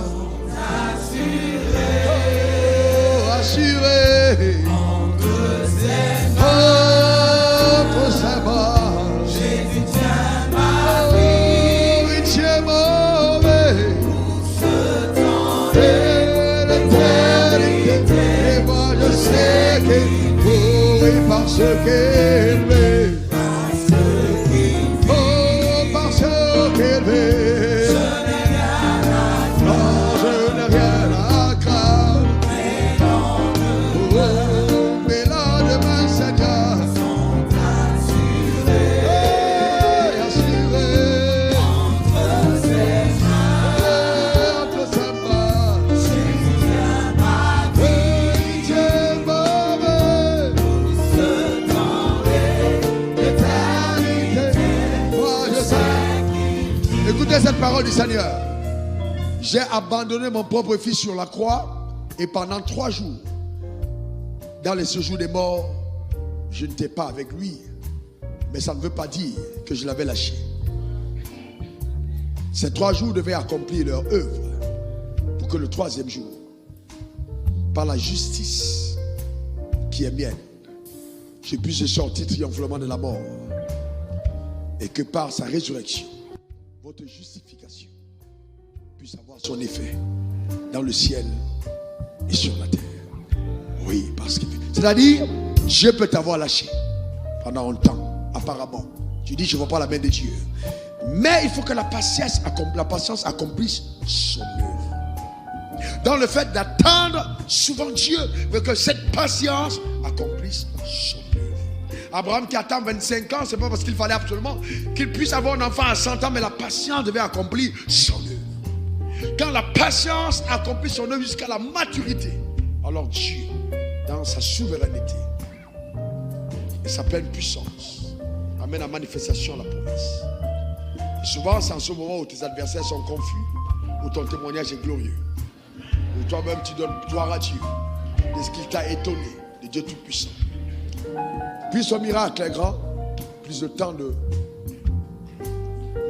assuré, entre ses bras, Jésus tient ma vie, il tient mon vie, pour ce temps et l'éternité, et moi je sais qu'il faut, et parce qu'il veut, parce qu'il veut. Cette parole du Seigneur: j'ai abandonné mon propre fils sur la croix, et pendant 3 jours, dans les séjours des morts, je n'étais pas avec lui, mais ça ne veut pas dire que je l'avais lâché. Ces 3 jours devaient accomplir leur œuvre pour que le 3e jour, par la justice qui est mienne, je puisse sortir triomphalement de la mort, et que par sa résurrection, votre justification puisse avoir son effet dans le ciel et sur la terre. Oui, parce que c'est-à-dire, Dieu peut t'avoir lâché pendant un temps, apparemment. Tu dis, je ne vois pas la main de Dieu. Mais il faut que la patience accomplisse son œuvre. Dans le fait d'attendre, souvent Dieu veut que cette patience accomplisse son œuvre. Abraham qui attend 25 ans, c'est pas parce qu'il fallait absolument qu'il puisse avoir un enfant à 100 ans, mais la patience devait accomplir son œuvre. Quand la patience accomplit son œuvre jusqu'à la maturité, alors Dieu, dans sa souveraineté et sa pleine puissance, amène à manifestation la promesse. Et souvent, c'est en ce moment où tes adversaires sont confus, où ton témoignage est glorieux, où toi-même tu donnes gloire à Dieu de ce qu'il t'a étonné, de Dieu Tout-Puissant. Plus son miracle est grand, plus le temps de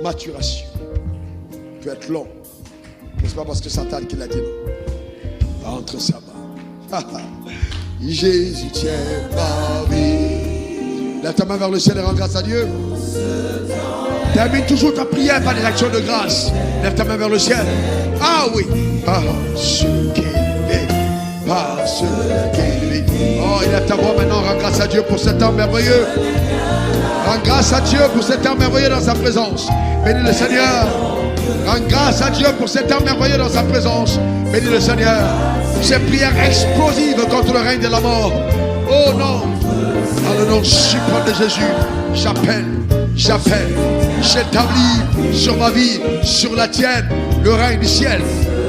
maturation peut être long. Mais ce n'est pas parce que Satan qui l'a dit non. Entre sa main. Jésus tient ma vie. Lève ta main vers le ciel et rends grâce à Dieu. Termine toujours ta prière par des actions de grâce. Lève ta main vers le ciel. Ah oui. Parce qu'il est. Parce qu'il est. Oh, il lève ta voix maintenant. Rends grâce à Dieu pour cet temps merveilleux. Rends grâce à Dieu pour cet temps merveilleux dans sa présence. Bénis le Seigneur. Rends grâce à Dieu pour cet temps merveilleux dans sa présence. Bénis le Seigneur. Ces prières explosives contre le règne de la mort. Oh non. Dans le nom suprême de Jésus, j'appelle, j'établis sur ma vie, sur la tienne, le règne du ciel.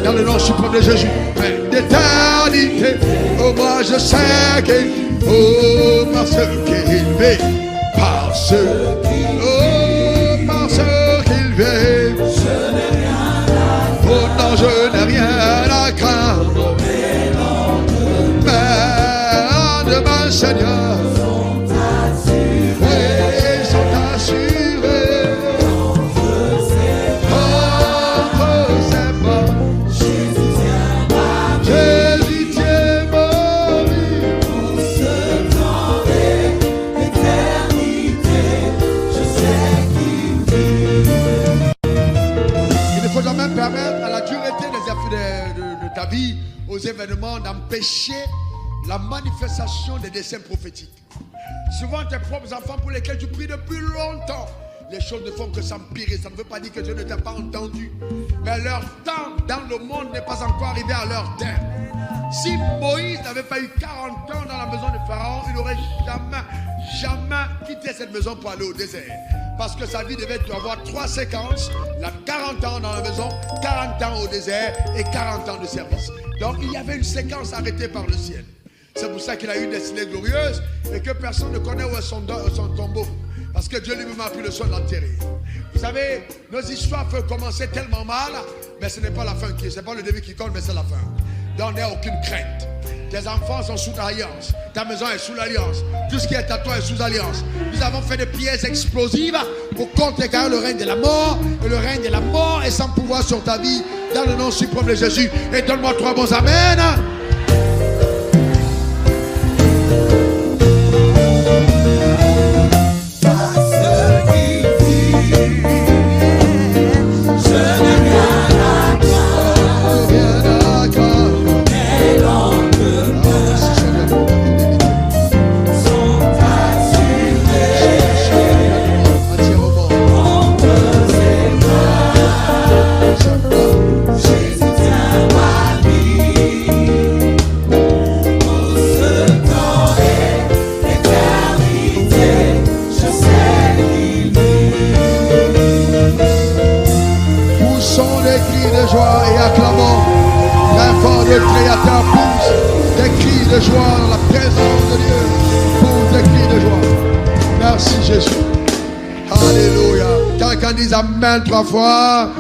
Dans le nom suprême de Jésus, règne d'éternité. Oh, moi je sais qu'il, oh, parce qu'il vit, parce qu'il vit. Oh non, je n'ai rien à craindre. Mais demain, Seigneur, oui, sont assurés. Entre ses mains, Jésus tient ma vie. Pour ce temps et l'éternité, je sais qu'il vit. Il ne faut jamais permettre à la dureté de ta vie, aux événements, d'empêcher la manifestation des desseins prophétiques. Souvent tes propres enfants pour lesquels tu pries depuis longtemps, les choses ne font que s'empirer. Ça ne veut pas dire que Dieu ne t'a pas entendu, mais leur temps dans le monde n'est pas encore arrivé à leur terme. Si Moïse n'avait pas eu 40 ans dans la maison de Pharaon, il n'aurait jamais quitté cette maison pour aller au désert. Parce que sa vie devait avoir 3 séquences. Il a 40 ans dans la maison, 40 ans au désert et 40 ans de service. Donc il y avait une séquence arrêtée par le ciel. C'est pour ça qu'il a eu une destinée glorieuse et que personne ne connaît où est son tombeau. Parce que Dieu lui-même a pris le soin de l'enterrer. Vous savez, nos histoires peuvent commencer tellement mal, mais ce n'est pas la fin qui est. Ce n'est pas le début qui compte, mais c'est la fin. Donc, il n'y a aucune crainte. Tes enfants sont sous alliance. Ta maison est sous l'alliance. Tout ce qui est à toi est sous alliance. Nous avons fait des prières explosives pour contrecarrer le règne de la mort. Et le règne de la mort est sans pouvoir sur ta vie. Dans le nom suprême de Jésus. Et donne-moi 3 bons amen. Le Créateur pousse des cris de joie dans la présence de Dieu. Pousse des cris de joie. Merci Jésus. Alléluia. Quelqu'un dise Amen 3 fois.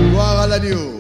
Gloire à l'agneau.